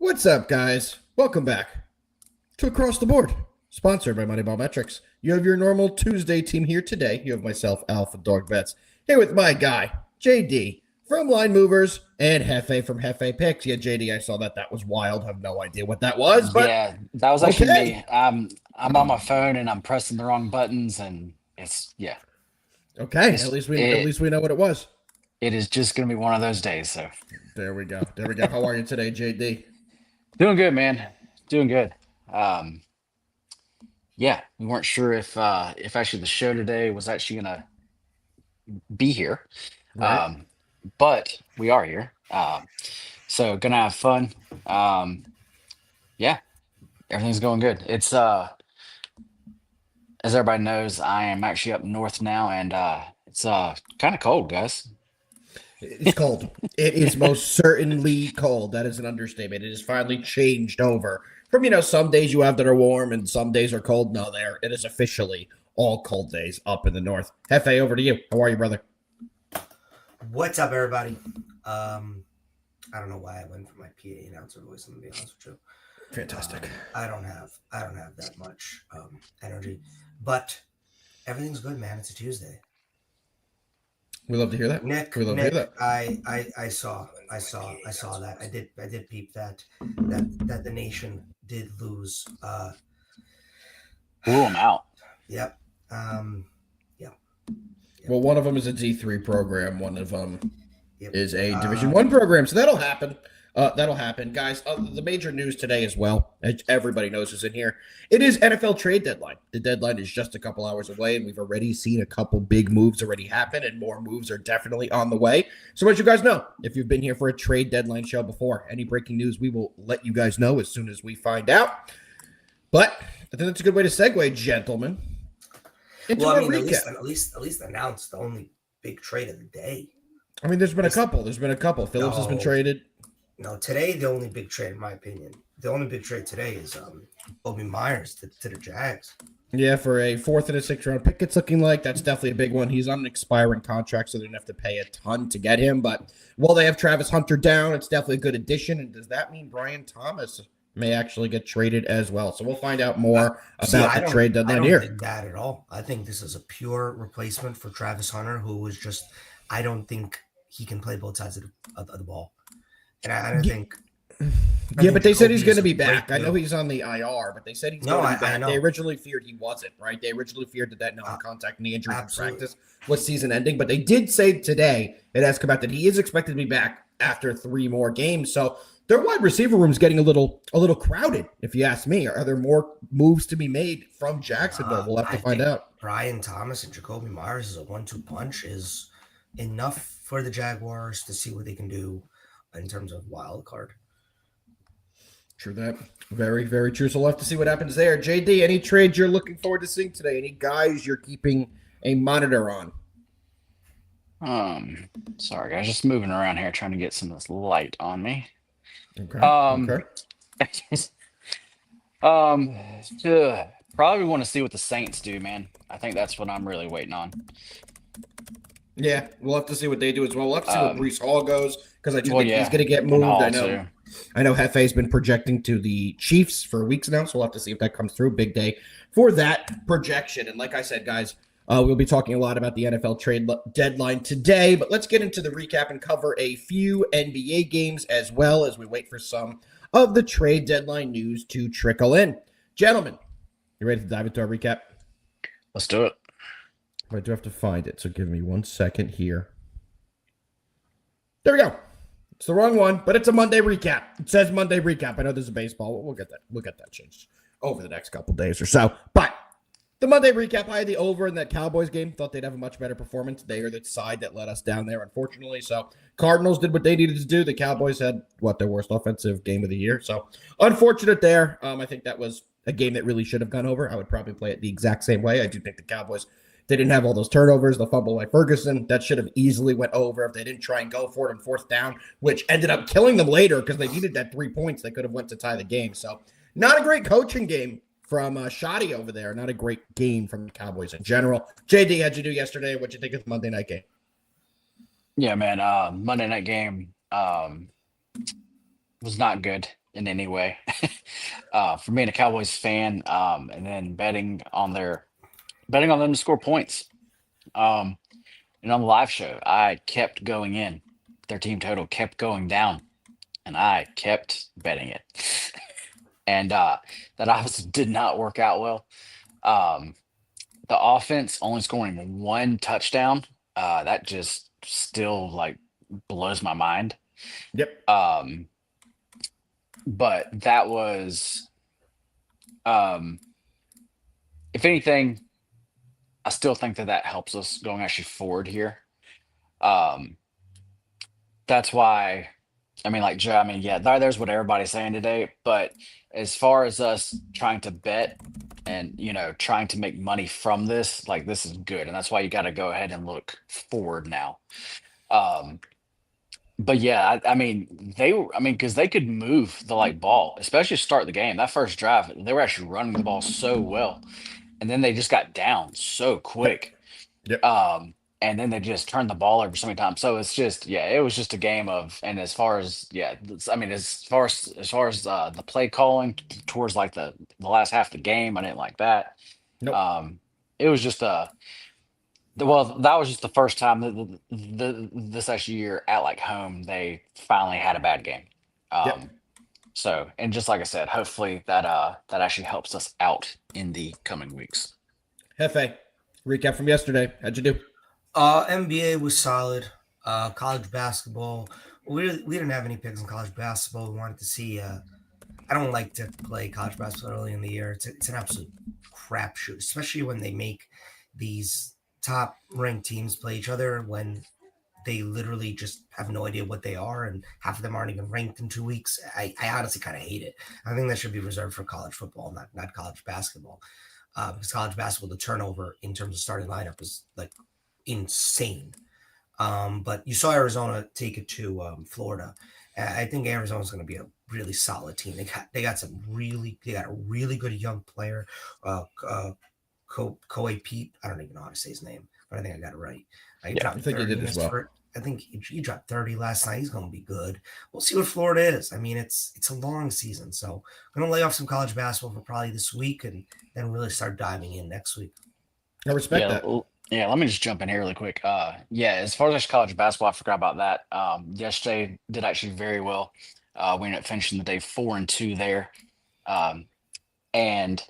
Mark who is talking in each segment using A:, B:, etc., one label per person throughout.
A: What's up, guys? Welcome back to Across the Board, sponsored by Moneyball Metrics. You have your normal Tuesday team here today. You have myself, Alpha Dog Bets, here with my guy, JD, from Line Movers, and Hefe from Hefe Picks. Yeah, JD, I saw that. That was wild. I have no idea what that was, but
B: Yeah, that was actually
A: okay.
B: me. I'm on my phone and I'm pressing the wrong buttons, and it's
A: Okay, at
B: it's
A: least we at
B: it
A: least we know what it was.
B: it is just gonna be one of those days. So
A: There we go. There we go. How are you today, JD?
B: doing good, man. Doing good. Um, yeah, we weren't sure if actually the show today was actually gonna be here,
A: Right?
B: um, but we are here. So gonna have fun. Um, yeah, everything's going good. It's as everybody knows, I am actually up north now, and it's kind of cold, guys.
A: It's cold. It is most certainly cold. That is an understatement. It has finally changed over from, some days you have that are warm and some days are cold. No, there. It is officially all cold days up in the north. Hefe, over to you. How are you, brother?
C: What's up, everybody? I don't know why I went for my PA announcer voice. I'm gonna be honest with you.
A: Fantastic.
C: I don't have that much energy, but everything's good, man. It's a Tuesday.
A: We love to hear that.
C: Nick,
A: We love to hear that.
C: I saw that. I did peep that the nation did lose.
B: Blew them out.
C: Yep.
A: Well, one of them is a D3 program. One of them
C: Yep.
A: is a Division One program. So that'll happen. That'll happen, guys. The major news today as well, as everybody knows is in here. It is NFL trade deadline. The deadline is just a couple hours away, and we've already seen a couple big moves already happen, and more moves are definitely on the way. So as you guys know, if you've been here for a trade deadline show before, any breaking news, we will let you guys know as soon as we find out. But I think that's a good way to segue, gentlemen.
C: Well, I mean, at least announce the only big trade of the day.
A: I mean, there's been a couple. Phillips has been traded.
C: No, today the only big trade, in my opinion, the only big trade today is Bobby Myers to the Jags.
A: Yeah, for a 4th and a 6th round pick, it's looking like that's definitely a big one. He's on an expiring contract, so they didn't have to pay a ton to get him. But while they have Travis Hunter down, it's definitely a good addition. And does that mean Brian Thomas may actually get traded as well? So we'll find out more about the trade deadline here.
C: I don't think that at all. I think this is a pure replacement for Travis Hunter, who was just, I don't think he can play both sides of the ball. And I think.
A: Yeah, but they said he's going to be back. I know he's on the IR, but they said he's going to be back.
C: I know.
A: They originally feared he wasn't, right? They originally feared that non-contact knee injury in practice was season ending. But they did say today, it has come out that he is expected to be back after 3 more games. So their wide receiver room is getting a little crowded, if you ask me. Are there more moves to be made from Jacksonville? We'll have to find out.
C: Brian Thomas and Jacoby Myers as a 1-2 punch is enough for the Jaguars to see what they can do in terms of wild card.
A: True that. Very, very true. So we'll have to see what happens there. JD, any trades you're looking forward to seeing today? Any guys you're keeping a monitor on?
B: Sorry guys, just moving around here trying to get some of this light on me.
A: Okay.
B: Probably want to see what the Saints do, man. I think that's what I'm really waiting on.
A: Yeah, we'll have to see what they do as well. We'll have to see where Breece Hall goes, because I do think he's going to get
B: And
A: moved.
B: Hall,
A: I know Hefe's been projecting to the Chiefs for weeks now, so we'll have to see if that comes through. Big day for that projection. And like I said, guys, we'll be talking a lot about the NFL trade deadline today, but let's get into the recap and cover a few NBA games as well as we wait for some of the trade deadline news to trickle in. Gentlemen, you ready to dive into our recap?
B: Let's do it.
A: I do have to find it, so give me 1 second here. There we go. It's the wrong one, but it's a Monday recap. It says Monday recap. I know there's a baseball. We'll get that changed over the next couple days or so. But the Monday recap, I had the over in that Cowboys game. Thought they'd have a much better performance. They are the side that let us down there, unfortunately. So Cardinals did what they needed to do. The Cowboys had, their worst offensive game of the year. So unfortunate there. I think that was a game that really should have gone over. I would probably play it the exact same way. I do think the Cowboys, they didn't have all those turnovers, the fumble by Ferguson. That should have easily went over if they didn't try and go for it on 4th down, which ended up killing them later because they needed that 3 points. They could have went to tie the game. So not a great coaching game from Shoddy over there. Not a great game from the Cowboys in general. JD, how'd you do yesterday? What'd you think of the Monday night game?
B: Yeah, man. Monday night game was not good. in any way. For being a Cowboys fan, and then betting on them to score points. And on the live show, I kept going in. Their team total kept going down, and I kept betting it. And that obviously did not work out well. Um, the offense only scoring one touchdown, that just still like blows my mind.
A: Yep.
B: But that was, um, if anything, I still think that helps us going actually forward here. Um, that's why, I mean, like Joe, I mean, yeah, there's what everybody's saying today. But as far as us trying to bet and trying to make money from this, like this is good, and that's why you got to go ahead and look forward now. Um, but yeah, I mean, because they could move the like ball, especially to start the game. That first drive, they were actually running the ball so well, and then they just got down so quick.
A: Yep.
B: And then they just turned the ball over so many times. So it's just, yeah, it was just a game of, and as far as, yeah, I mean, as far as the play calling towards like the last half of the game, I didn't like that.
A: Nope.
B: It was just well, that was just the first time that this actual year at like home they finally had a bad game.
A: Yep.
B: So, and just like I said, hopefully that actually helps us out in the coming weeks.
A: Hefe, recap from yesterday. How'd you do?
C: NBA was solid. College basketball, we didn't have any picks in college basketball. We wanted to see. I don't like to play college basketball early in the year. It's an absolute crapshoot, especially when they make these top ranked teams play each other when they literally just have no idea what they are, and half of them aren't even ranked in 2 weeks. I honestly kind of hate it. I think that should be reserved for college football, not college basketball. Because college basketball, the turnover in terms of starting lineup is like insane. But you saw Arizona take it to Florida. I think Arizona's going to be a really solid team. They got a really good young player, Koei Pete. I don't even know how to say his name, but I think I got it right.
A: I think you did as well.
C: I think he dropped 30 last night. He's going to be good. We'll see what Florida is. I mean, it's a long season, so I'm going to lay off some college basketball for probably this week and then really start diving in next week.
A: I respect that.
B: Yeah, let me just jump in here really quick. Yeah, as far as college basketball, I forgot about that. Yesterday did actually very well. We ended up finishing the day 4-2 there. And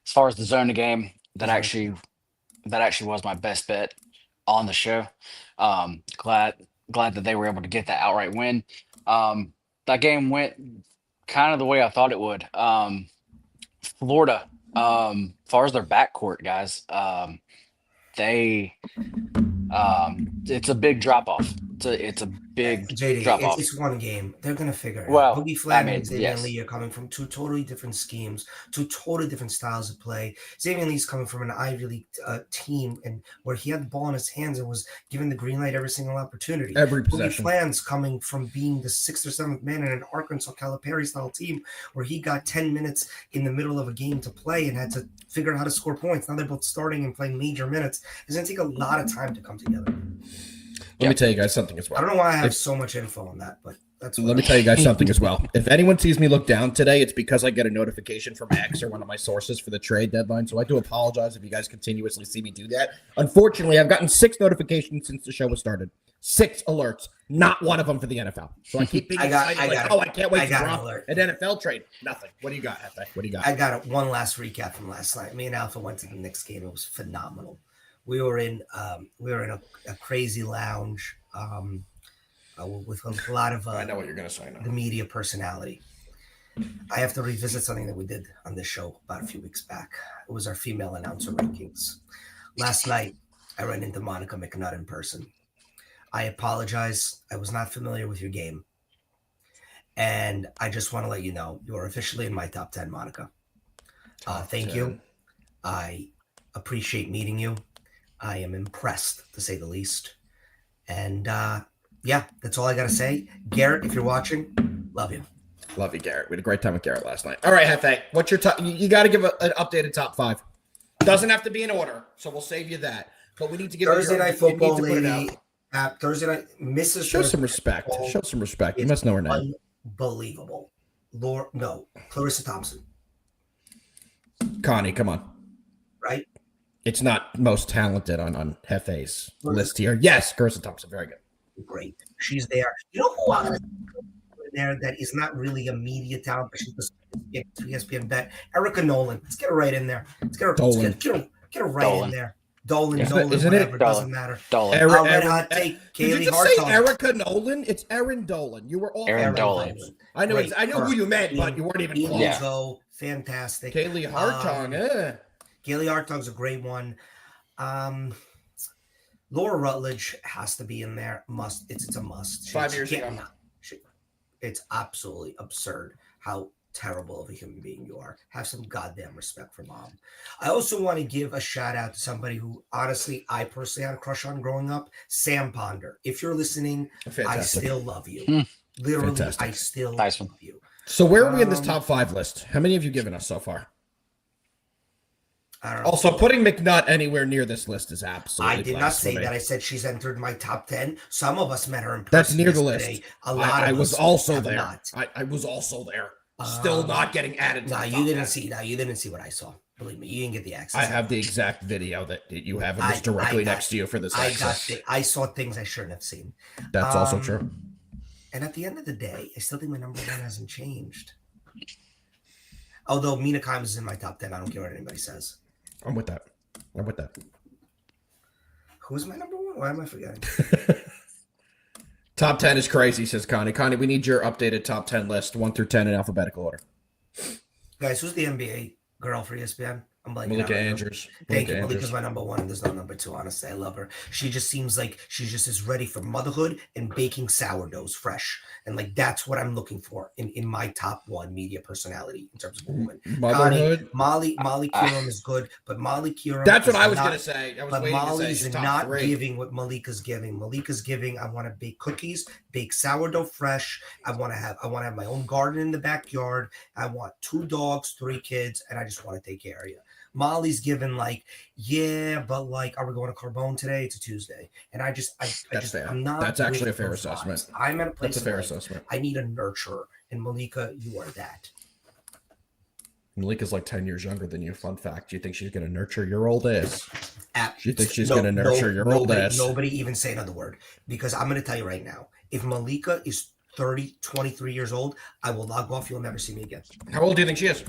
B: as far as the Zona game, that actually was my best bet on the show. Glad that they were able to get that outright win. That game went kind of the way I thought it would. Florida, as far as their backcourt guys, it's a big drop off. It's a big
C: JD,
B: drop off.
C: It's one game. They're gonna figure it
B: Well,
C: out. Boogie Flag and Xavier
B: yes.
C: Lee are coming from two totally different schemes, two totally different styles of play. Xavier Lee's coming from an Ivy League team, and where he had the ball in his hands and was given the green light every single opportunity.
A: Every possession.
C: Boogie Flag's coming from being the 6th or 7th man in an Arkansas Calipari style team, where he got 10 minutes in the middle of a game to play and had to figure out how to score points. Now they're both starting and playing major minutes. It's gonna take a lot of time to come together.
A: Let me tell you guys something as well.
C: I don't know why I have so much info on that, but
A: let me tell you guys something as well. If anyone sees me look down today, it's because I get a notification from X or one of my sources for the trade deadline. So I do apologize if you guys continuously see me do that. Unfortunately, I've gotten 6 notifications since the show was started. 6 alerts, not one of them for the NFL. So I keep being excited. I can't wait to drop an NFL trade. Nothing. What do you got, Hefe? What do you got?
C: I got one last recap from last night. Me and Alpha went to the Knicks game. It was phenomenal. We were in a crazy lounge with a lot of
A: I know what you're going to say now.
C: The media personality. I have to revisit something that we did on this show about a few weeks back. It was our female announcer rankings. Last night, I ran into Monica McNutt in person. I apologize. I was not familiar with your game. And I just want to let you know, you are officially in my top 10, Monica. Thank you. I appreciate meeting you. I am impressed, to say the least. And yeah, that's all I got to say. Garrett, if you're watching, love you.
A: Love you, Garrett. We had a great time with Garrett last night. All right, Hefe, what's your top? You got to give an updated top 5. Doesn't have to be in order, so we'll save you that. But we need to give
C: Thursday Night Football lady.
A: Thursday night, Mrs. Show some respect. Show some respect. You must know her name.
C: Unbelievable. Clarissa Thompson,
A: Connie, come on.
C: right?
A: It's not most talented on Hefe's list here. Yes, Carissa Thompson, very good.
C: Great. She's there. You know who I'm going to put in there that is not really a media talent, but she's the ESPN bet? Erica Nolan. Let's get her right in there. Let's get her, get her right
B: Dolan.
C: in there. Dolan,
A: Isn't
C: whatever.
A: it?
C: It doesn't matter.
B: Dolan.
C: Red hot take.
A: Did
C: Kaylee
A: you just say
C: Hartung.
A: Erica Nolan? It's Erin Dolan. You were all
B: Erin Dolan.
A: I know.
C: Great.
A: I know who you meant, but you weren't even close.
B: Yeah.
C: Go. Fantastic.
A: Kaylee Hartung.
C: Kaylee Hartung's a great one. Laura Rutledge has to be in there. Must. It's a must.
A: 5 years ago.
C: It's absolutely absurd how terrible of a human being you are. Have some goddamn respect for mom. I also want to give a shout out to somebody who, honestly, I personally had a crush on growing up, Sam Ponder. If you're listening,
A: Fantastic.
C: I still love you. Literally,
A: Fantastic.
C: I still
B: Nice
C: love you.
A: So where are we in this top 5 list? How many have you given us so far?
C: I don't know.
A: Also, putting McNutt anywhere near this list is absolutely
C: I did not say
A: blasphemy.
C: that. I said she's entered my top 10. Some of us met her in person.
A: That's near the list.
C: yesterday. A lot
A: I
C: of
A: was
C: us
A: also
C: have
A: there.
C: not.
A: I was also there. Still not getting added to
C: No,
A: the
C: you
A: top
C: didn't
A: 10.
C: see. No, you didn't see what I saw. Believe me, you didn't get the access.
A: I have the exact video that you have, and it's directly next to you for this access.
C: I saw things I shouldn't have seen.
A: That's also true.
C: And at the end of the day, I still think my number 1 hasn't changed. Although Mina Kimes is in my top 10, I don't care what anybody says.
A: I'm with that.
C: Who's my number 1? Why am I forgetting?
A: Top 10 is crazy, says Connie. Connie, we need your updated top 10 list, 1 through 10 in alphabetical order.
C: Guys, who's the NBA girl for ESPN? I'm like
A: Malika Andrews.
C: Thank you. Malika's my number 1, and there's no number 2. Honestly, I love her. She just seems like she's just as ready for motherhood and baking sourdoughs fresh, and like that's what I'm looking for in my top 1 media personality in terms of woman.
A: Motherhood.
C: Molly Curum is good, but Molly Curum.
A: That's what I was going to say. I was
C: But
A: waiting
C: Molly's
A: to say she's top
C: not
A: 3.
C: giving what Malika's giving. Malika's giving. I want to bake cookies, bake sourdough fresh. I want to have my own garden in the backyard. I want 2 dogs, 3 kids, and I just want to take care of you. Molly's given like, yeah, but like, are we going to Carbone today? It's a Tuesday, and I'm not.
A: That's actually a
C: with
A: fair
C: those
A: assessment.
C: vibes. I'm at a place.
A: That's a fair
C: like,
A: assessment.
C: I need a nurturer, and Malika, you are that.
A: Malika's like 10 years younger than you. Fun fact. Do you think she's going to nurture your old ass?
C: Do
A: you think she's going to nurture your old ass?
C: Nobody even say another word, because I'm going to tell you right now, if Malika is 23 years old, I will log off. You'll never see me again.
A: How old do you think she is?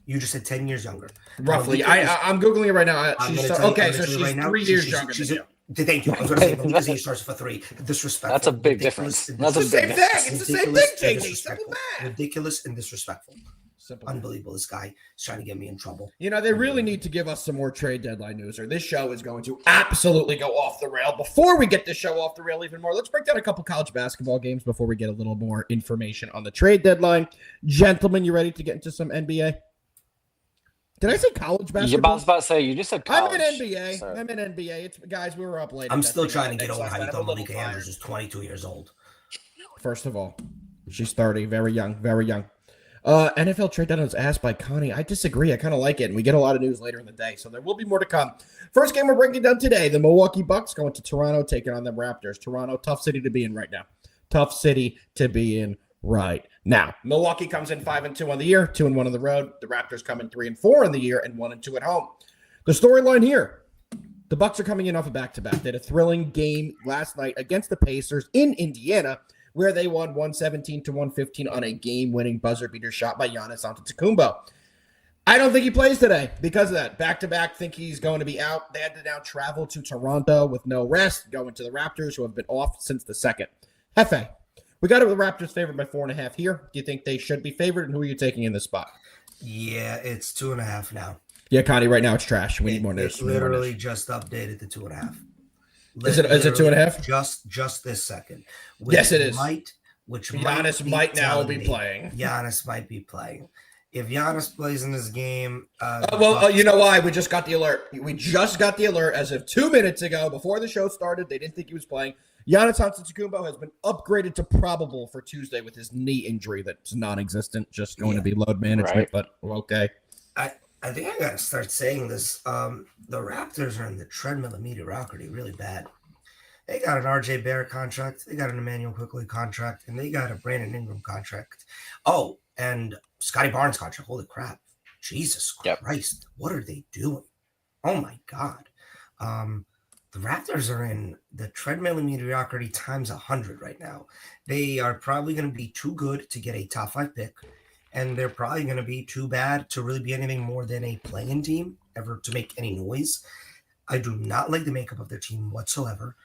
C: You just said 10 years younger.
A: Roughly. I'm Googling it right now. She's 3 years younger than you.
C: Thank you. I was going to say Malika's age starts for 3. Disrespectful.
B: That's a big difference. That's a big difference.
A: It's the same thing, JJ. Simple math.
C: Ridiculous and disrespectful.
A: Simple.
C: Unbelievable. This guy is trying to get me in trouble.
A: You know, they really need to give us some more trade deadline news, or this show is going to absolutely go off the rail. Before we get this show off the rail even more, let's break down a couple college basketball games before we get a little more information on the trade deadline. Gentlemen, you ready to get into some NBA? Did I say college basketball?
B: I was about to say, you just said college.
A: I'm in NBA. So. I'm in NBA. It's guys, we were up late.
C: I'm still trying to get over how you thought Malika Andrews is 22 years old.
A: First of all, she's 30, very young, very young. NFL trade deadline was asked by Connie. I disagree. I kind of like it, and we get a lot of news later in the day, so there will be more to come. First game we're breaking down today, the Milwaukee Bucks going to Toronto, taking on the Raptors. Toronto, tough city to be in right now. Tough city to be in right now. Milwaukee comes in 5-2 on the year, 2-1 on the road. The Raptors come in 3-4 on the year and 1-2 at home. The storyline here: the Bucks are coming in off a back-to-back. They had a thrilling game last night against the Pacers in Indiana, where they won 117-115 on a game-winning buzzer-beater shot by Giannis Antetokounmpo. I don't think he plays today because of that. Back-to-back, think he's going to be out. They had to now travel to Toronto with no rest, going to the Raptors, who have been off since the second. Hefe, we got it with the Raptors favored by 4.5 here. Do you think they should be favored, and who are you taking in this spot?
C: Yeah, it's 2.5 now.
A: Yeah, Connie, right now it's trash. We need more news.
C: It literally just updated to 2.5.
A: Is it 2.5?
C: Just this second.
A: Yes, it is.
C: Giannis
A: might now be playing.
C: Giannis might be playing. If Giannis plays in this game,
A: you know why? We just got the alert. We just got the alert as of 2 minutes ago. Before the show started, they didn't think he was playing. Giannis Antetokounmpo has been upgraded to probable for Tuesday with his knee injury that's non-existent, just going to be load management. Right. But okay.
C: I think I gotta start saying this. The Raptors are in the treadmill of mediocrity really bad. They got an RJ Barrett contract, they got an Emmanuel Quickley contract, and they got a Brandon Ingram contract. Oh, And Scotty Barnes contract, holy crap. Jesus
B: Yep.
C: Christ. What are they doing? Oh my God. The Raptors are in the treadmill of mediocrity times 100 right now. They are probably going to be too good to get a top 5 pick, and they're probably going to be too bad to really be anything more than a playing team, ever to make any noise. I do not like the makeup of their team whatsoever.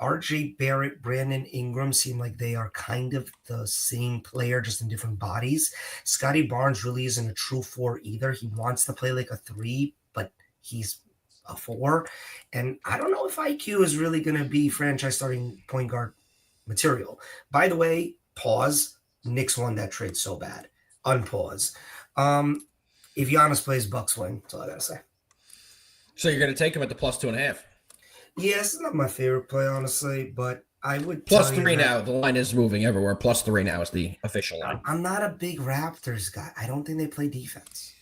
C: RJ Barrett, Brandon Ingram seem like they are kind of the same player, just in different bodies. Scotty Barnes really isn't a true 4 either. He wants to play like a 3, but he's a 4. And I don't know if IQ is really going to be franchise starting point guard material. By the way, pause. Knicks won that trade so bad. Unpause. If Giannis plays, Bucks win. That's all I got to say.
A: So you're going to take him at the +2.5.
C: Yes, it's not my favorite play, honestly, but I would
A: +3 now. The line is moving everywhere. +3 now is the official line.
C: I'm not a big Raptors guy. I don't think they play defense.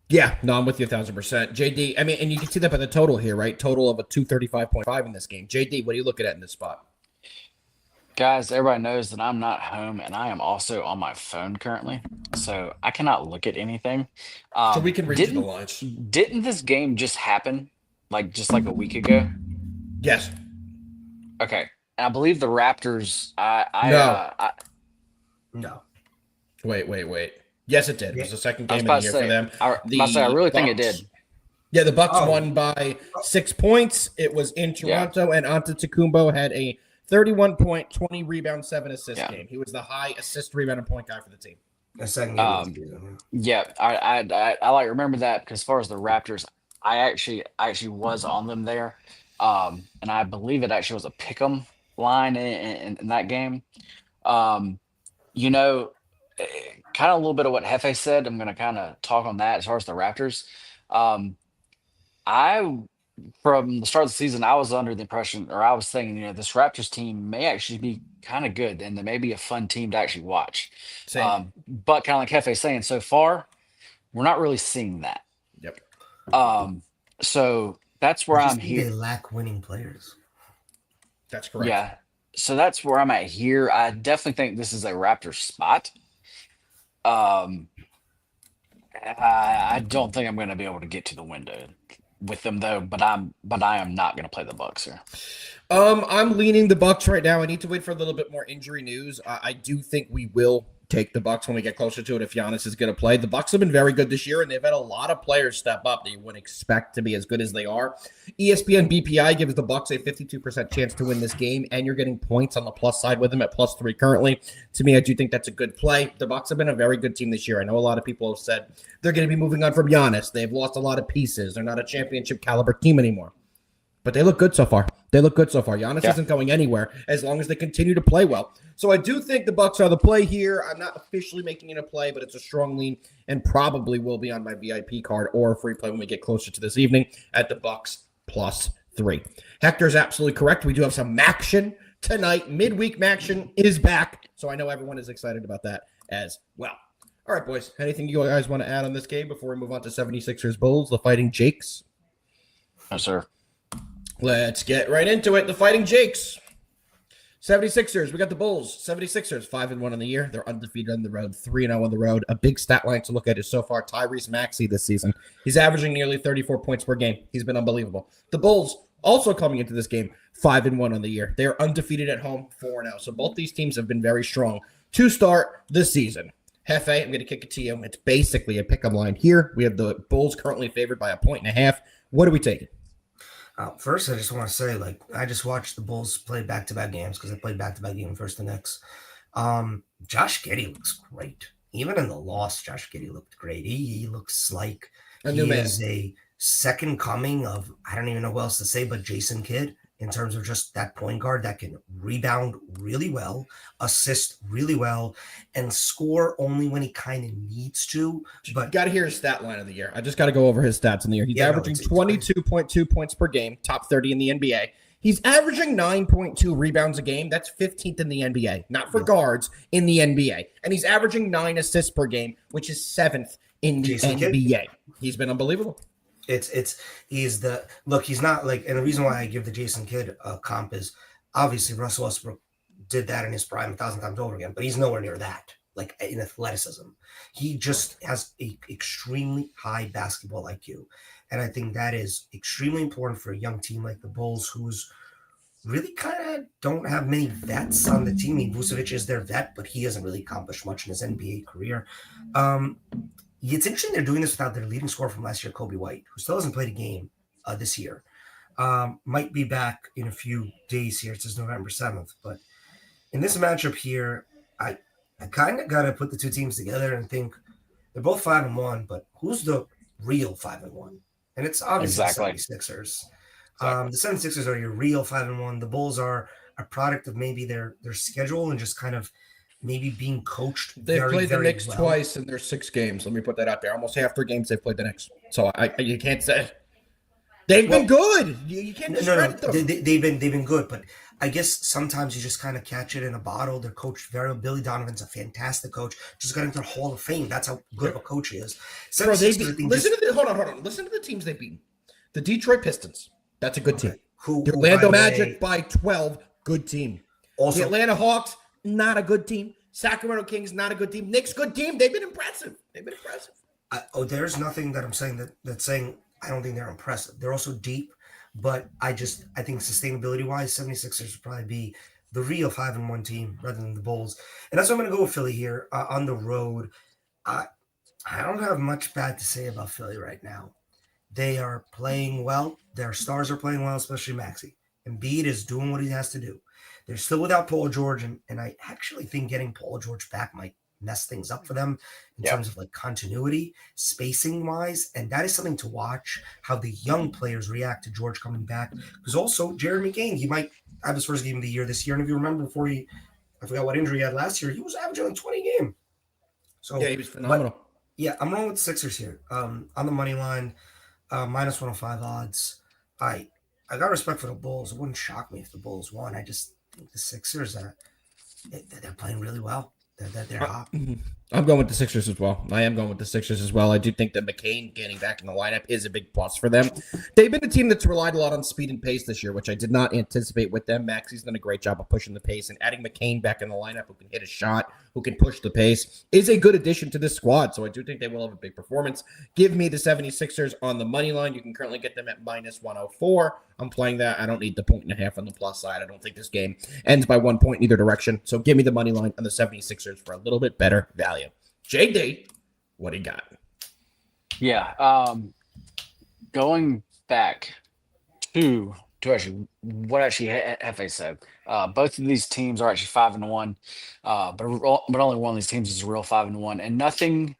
A: Yeah, no, I'm with you 1,000%. JD, I mean, and you can see that by the total here, right? Total of a 235.5 in this game. JD, what are you looking at in this spot?
B: Guys, everybody knows that I'm not home and I am also on my phone currently, so I cannot look at anything.
A: So we can read you the lines.
B: Didn't this game just happen just like a week ago?
A: Yes.
B: Okay. And I believe the Raptors.
C: No.
A: Wait. Yes, it did. It was the second game of the year for them.
B: I really think it did.
A: Yeah, the Bucks won by 6 points. It was in Toronto, and Antetokounmpo had a 31-point, 20 rebound, 7 assist game. He was the high assist, rebound, and point guy for the team.
C: The second game.
B: Yeah, I like remember that because as far as the Raptors, I actually was on them there, and I believe it actually was a pick'em line in that game. You know, kind of a little bit of what Hefe said. I'm going to kind of talk on that as far as the Raptors. From the start of the season, I was under the impression, or I was thinking, this Raptors team may actually be kind of good, and they may be a fun team to actually watch. But kind of like Hefe's saying, so far, we're not really seeing that.
A: Yep.
B: So that's where I'm here.
C: They lack winning players.
A: That's correct.
B: Yeah. So that's where I'm at here. I definitely think this is a Raptors spot. I don't think I'm going to be able to get to the window with them though, but I am not going to play the Bucks here.
A: I'm leaning the Bucks right now. I need to wait for a little bit more injury news. I do think we will take the Bucks when we get closer to it if Giannis is going to play. The Bucks have been very good this year, and they've had a lot of players step up that you wouldn't expect to be as good as they are. ESPN BPI gives the Bucks a 52% chance to win this game, and you're getting points on the plus side with them at +3 currently. To me, I do think that's a good play. The Bucks have been a very good team this year. I know a lot of people have said they're going to be moving on from Giannis. They've lost a lot of pieces. They're not a championship caliber team anymore. But they look good so far. Giannis isn't going anywhere as long as they continue to play well. So I do think the Bucks are the play here. I'm not officially making it a play, but it's a strong lean and probably will be on my VIP card or a free play when we get closer to this evening at the Bucks +3. Hector's absolutely correct. We do have some Maction tonight. Midweek Maction is back. So I know everyone is excited about that as well. All right, boys. Anything you guys want to add on this game before we move on to 76ers Bulls, the Fighting Jakes?
B: No, sir.
A: Let's get right into it. The Fighting Jakes. 76ers. We got the Bulls. 76ers, 5-1 on the year. They're undefeated on the road, 3-0 on the road. A big stat line to look at is so far Tyrese Maxey this season. He's averaging nearly 34 points per game. He's been unbelievable. The Bulls also coming into this game, 5-1 on the year. They are undefeated at home, 4-0. So both these teams have been very strong to start the season. Hefe, I'm going to kick it to you. It's basically a pick-up line here. We have the Bulls currently favored by 1.5. What are we taking?
C: First, I just want to say, I just watched the Bulls play back-to-back games because I played back-to-back games versus the Knicks. Josh Giddey looks great. Even in the loss, Josh Giddey looked great. He looks like he is a second coming of, I don't even know what else to say, but Jason Kidd in terms of just that point guard that can rebound really well, assist really well, and score only when he kind of needs to. But
A: you got to hear his stat line of the year. I just got to go over his stats in the year. He's averaging 22.2 points per game, top 30 in the NBA. He's averaging 9.2 rebounds a game. That's 15th in the NBA, not for guards in the NBA. And he's averaging 9 assists per game, which is 7th in the NBA. He's been unbelievable.
C: He's not like, and the reason why I give the Jason Kidd comp is obviously Russell Westbrook did that in his prime 1,000 times over again, but he's nowhere near that. like in athleticism. He just has a extremely high basketball IQ. And I think that is extremely important for a young team like the Bulls, who's really kind of don't have many vets on the team. I mean, Vucevic is their vet, but he hasn't really accomplished much in his NBA career. It's interesting they're doing this without their leading scorer from last year, Kobe White, who still hasn't played a game this year. Might be back in a few days here. It says November 7th. But in this matchup here, I kind of got to put the two teams together and think they're both 5-1, but who's the real 5-1? And it's obviously
B: Exactly.
C: the 76ers. The 76ers are your real 5-1. The Bulls are a product of maybe their schedule and just kind of maybe being coached.
A: They've played the Knicks
C: well.
A: twice in their 6 games. Let me put that out there. Almost half their games they've played the Knicks. So you can't say they've been good. You can't discredit them.
C: They've been good, but I guess sometimes you just kind of catch it in a bottle. They're coached very well. Billy Donovan's a fantastic coach. Just got into the Hall of Fame. That's how good of a coach he is.
A: Bro, hold on. Listen to the teams they've beaten. The Detroit Pistons. That's a good team. The Orlando Magic by 12. Good team. Also, the Atlanta Hawks, not a good team. Sacramento Kings, not a good team. Knicks, good team. They've been impressive.
C: There's nothing that I'm saying that's saying I don't think they're impressive. They're also deep, but I think sustainability-wise, 76ers would probably be the real 5-1 team rather than the Bulls. And that's why I'm going to go with Philly here on the road. I don't have much bad to say about Philly right now. They are playing well. Their stars are playing well, especially Maxey. Embiid is doing what he has to do. They're still without Paul George, and I actually think getting Paul George back might mess things up for them in terms of like continuity, spacing wise. And that is something to watch, how the young players react to George coming back. Because also Jeremy Gain, he might have his first game of the year this year. And if you remember I forgot what injury he had last year, he was averaging like 20 a game. So
A: yeah, he was phenomenal.
C: I'm rolling with the Sixers here. On the money line, minus 105 odds. I got respect for the Bulls. It wouldn't shock me if the Bulls won. I just think the Sixers they're playing really well. They're hot.
A: I'm going with the Sixers as well. I am going with the Sixers as well. I do think that McCain getting back in the lineup is a big plus for them. They've been a team that's relied a lot on speed and pace this year, which I did not anticipate with them. Maxey's done a great job of pushing the pace, and adding McCain back in the lineup who can hit a shot, who can push the pace, is a good addition to this squad. So I do think they will have a big performance. Give me the 76ers on the money line. You can currently get them at minus 104. I'm playing that. I don't need the 1.5 on the plus side. I don't think this game ends by 1 point in either direction. So give me the money line on the 76ers for a little bit better value. JD, what do you got?
B: Yeah. Going back to actually what Hefe said. Both of these teams are actually 5-1, but only one of these teams is a real 5-1, and nothing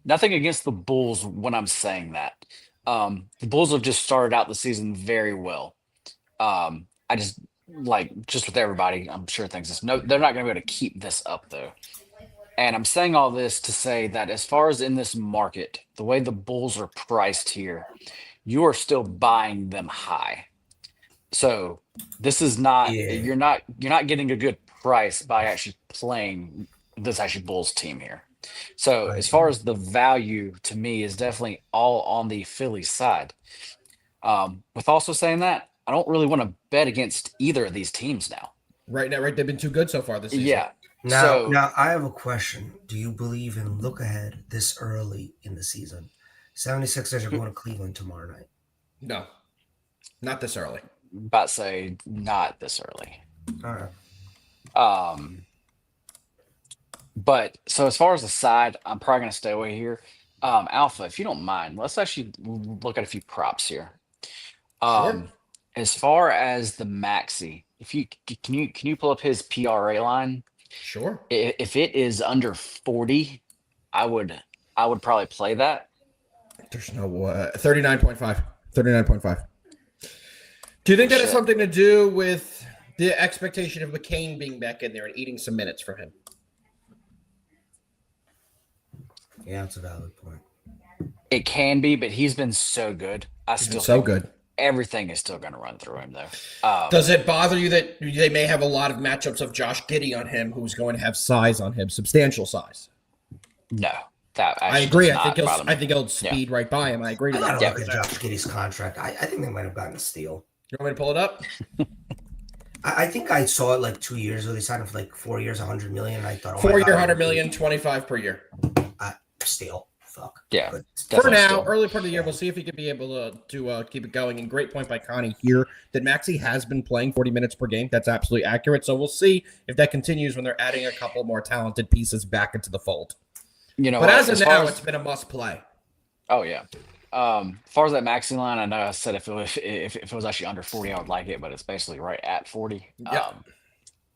B: against the Bulls when I'm saying that. The Bulls have just started out the season very well. I just with everybody, I'm sure things this. No, they're not going to be able to keep this up though. And I'm saying all this to say that as far as in this market, the way the Bulls are priced here, you are still buying them high. So this is not you're not getting a good price by actually playing this Bulls team here. So as far as the value to me is definitely all on the Philly side. With also saying that, I don't really want to bet against either of these teams now.
A: Right now, they've been too good so far this season.
B: Yeah.
C: Now I have a question. Do you believe in look ahead this early in the season? 76ers are going to Cleveland tomorrow night.
A: No, not this early.
B: About to say not this early.
C: All right.
B: But so as far as the side, I'm probably going to stay away here. Alpha, if you don't mind, let's actually look at a few props here.
A: Sure.
B: As far as the Maxey, can you pull up his PRA line?
A: Sure.
B: If it is under 40, I would probably play that.
A: There's no 39.5. 39.5. Do you think that has something to do with the expectation of McCain being back in there and eating some minutes from him?
C: Yeah, that's a valid point.
B: It can be, but he's been so good.
A: Good.
B: Everything is still going to run through him, though.
A: Does it bother you that they may have a lot of matchups of Josh Giddey on him, who's going to have size on him, substantial size?
B: No, that
A: I agree. I think he'll speed right by him. I agree to that.
C: Look at Josh Giddey's contract. I think they might have gotten a steal.
A: You want me to pull it up?
C: I think I saw it like 2 years ago. They signed him for like 4 years, 100 million. I thought,
A: 4 year, 100 million, 25 per year.
C: Steal. Fuck.
B: Yeah.
C: But
A: For now,
B: Still.
A: early part of the year, we'll see if he can be able to keep it going. And great point by Connie here that Maxey has been playing 40 minutes per game. That's absolutely accurate. So we'll see if that continues when they're adding a couple more talented pieces back into the fold.
B: You know,
A: But
B: what?
A: as of now, it's been a must play.
B: Oh yeah. As far as that maxi line, I know I said if it was actually under 40, I would like it, but it's basically right at 40.
A: Yep.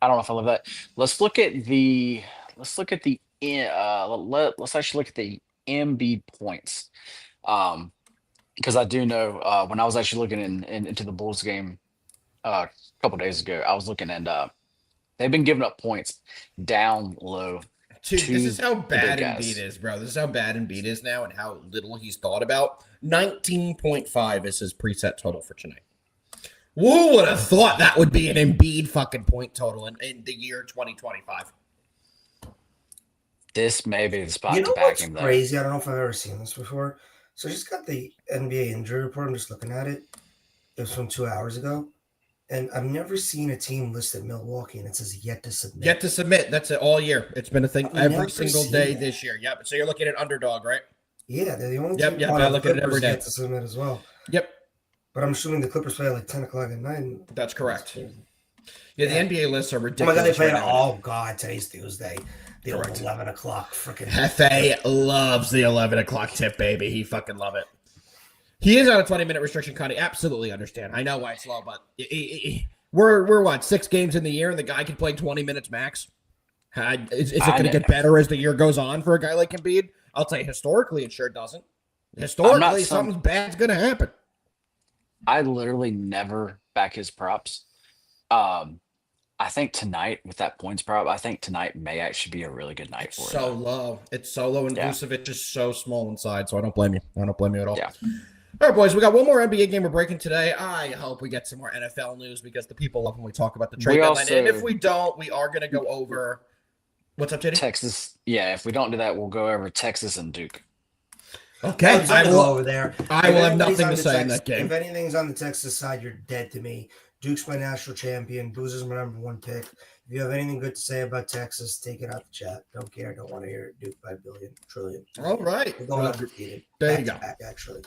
B: I don't know if I love that. Let's actually look at the Embiid points. Because I do know when I was actually looking into the Bulls game a couple days ago, I was looking and they've been giving up points down low.
A: Dude, this is how
B: the big
A: bad
B: guys.
A: Embiid is, bro. This is how bad Embiid is now and how little he's thought about. 19.5 is his preset total for tonight. Who would have thought that would be an Embiid fucking point total in the year 2025?
B: This may be the spot
C: You know
B: to back
C: what's
B: him though.
C: crazy? I don't know if I've ever seen this before. So I just got the NBA injury report. I'm just looking at it. It was from 2 hours ago. And I've never seen a team listed Milwaukee, and it says yet to submit.
A: Yet to submit. That's it all year. It's been a thing
C: I've
A: every
C: never
A: single
C: seen
A: day
C: that.
A: this year. Yep. So you're looking at underdog, right?
C: Yeah, they're the only
A: Yep,
C: team.
A: yep,
C: Oh,
A: I
C: the
A: look at it every
C: Clippers
A: day.
C: Yet to submit as well.
A: Yep.
C: But I'm assuming the Clippers play at like 10 o'clock at night. And
A: That's correct.
C: crazy.
A: Yeah, the NBA lists are
C: Oh my
A: ridiculous.
C: God, they play
A: right
C: at
A: now.
C: oh God, today's Tuesday. The old
A: Correct.
C: 11 o'clock freaking.
A: Hefe loves the 11 o'clock tip, baby. He fucking love it. He is on a 20-minute restriction, Connie. Absolutely understand. I know why it's low, but we're what, 6 games in the year, and the guy can play 20 minutes max? Is it going to get better as the year goes on for a guy like Embiid? I'll tell you, historically, it sure doesn't. Historically, something bad's going to happen.
B: I literally never back his props. I think tonight with that points prop, I think tonight may actually be a really good night for
A: So
B: him.
A: low. It's so low, and
B: Yeah.
A: Vucevic is so small inside, so I don't blame you. I don't blame you at all.
B: Yeah.
A: All right, boys, we got one more NBA game we're breaking today. I hope we get some more NFL news because the people love when we talk about the trade
B: We
A: deadline.
B: also-
A: And if we don't, we are going to go over. What's up, JD?
B: Texas, yeah. If we don't do that, we'll go over Texas and Duke.
A: Okay,
C: Oh, I will over there.
A: I will have
C: If
A: nothing
C: anything's on
A: to
C: the
A: say in that game.
C: If anything's on the Texas side, you're dead to me. Duke's my national champion. Boozer's my number 1 pick. If you have anything good to say about Texas, take it out the chat. Don't care. Don't want to hear it. Duke by billion, trillion.
A: All right.
C: We're going
A: Well,
C: undefeated.
A: there you
C: Back to
A: go.
C: back, actually.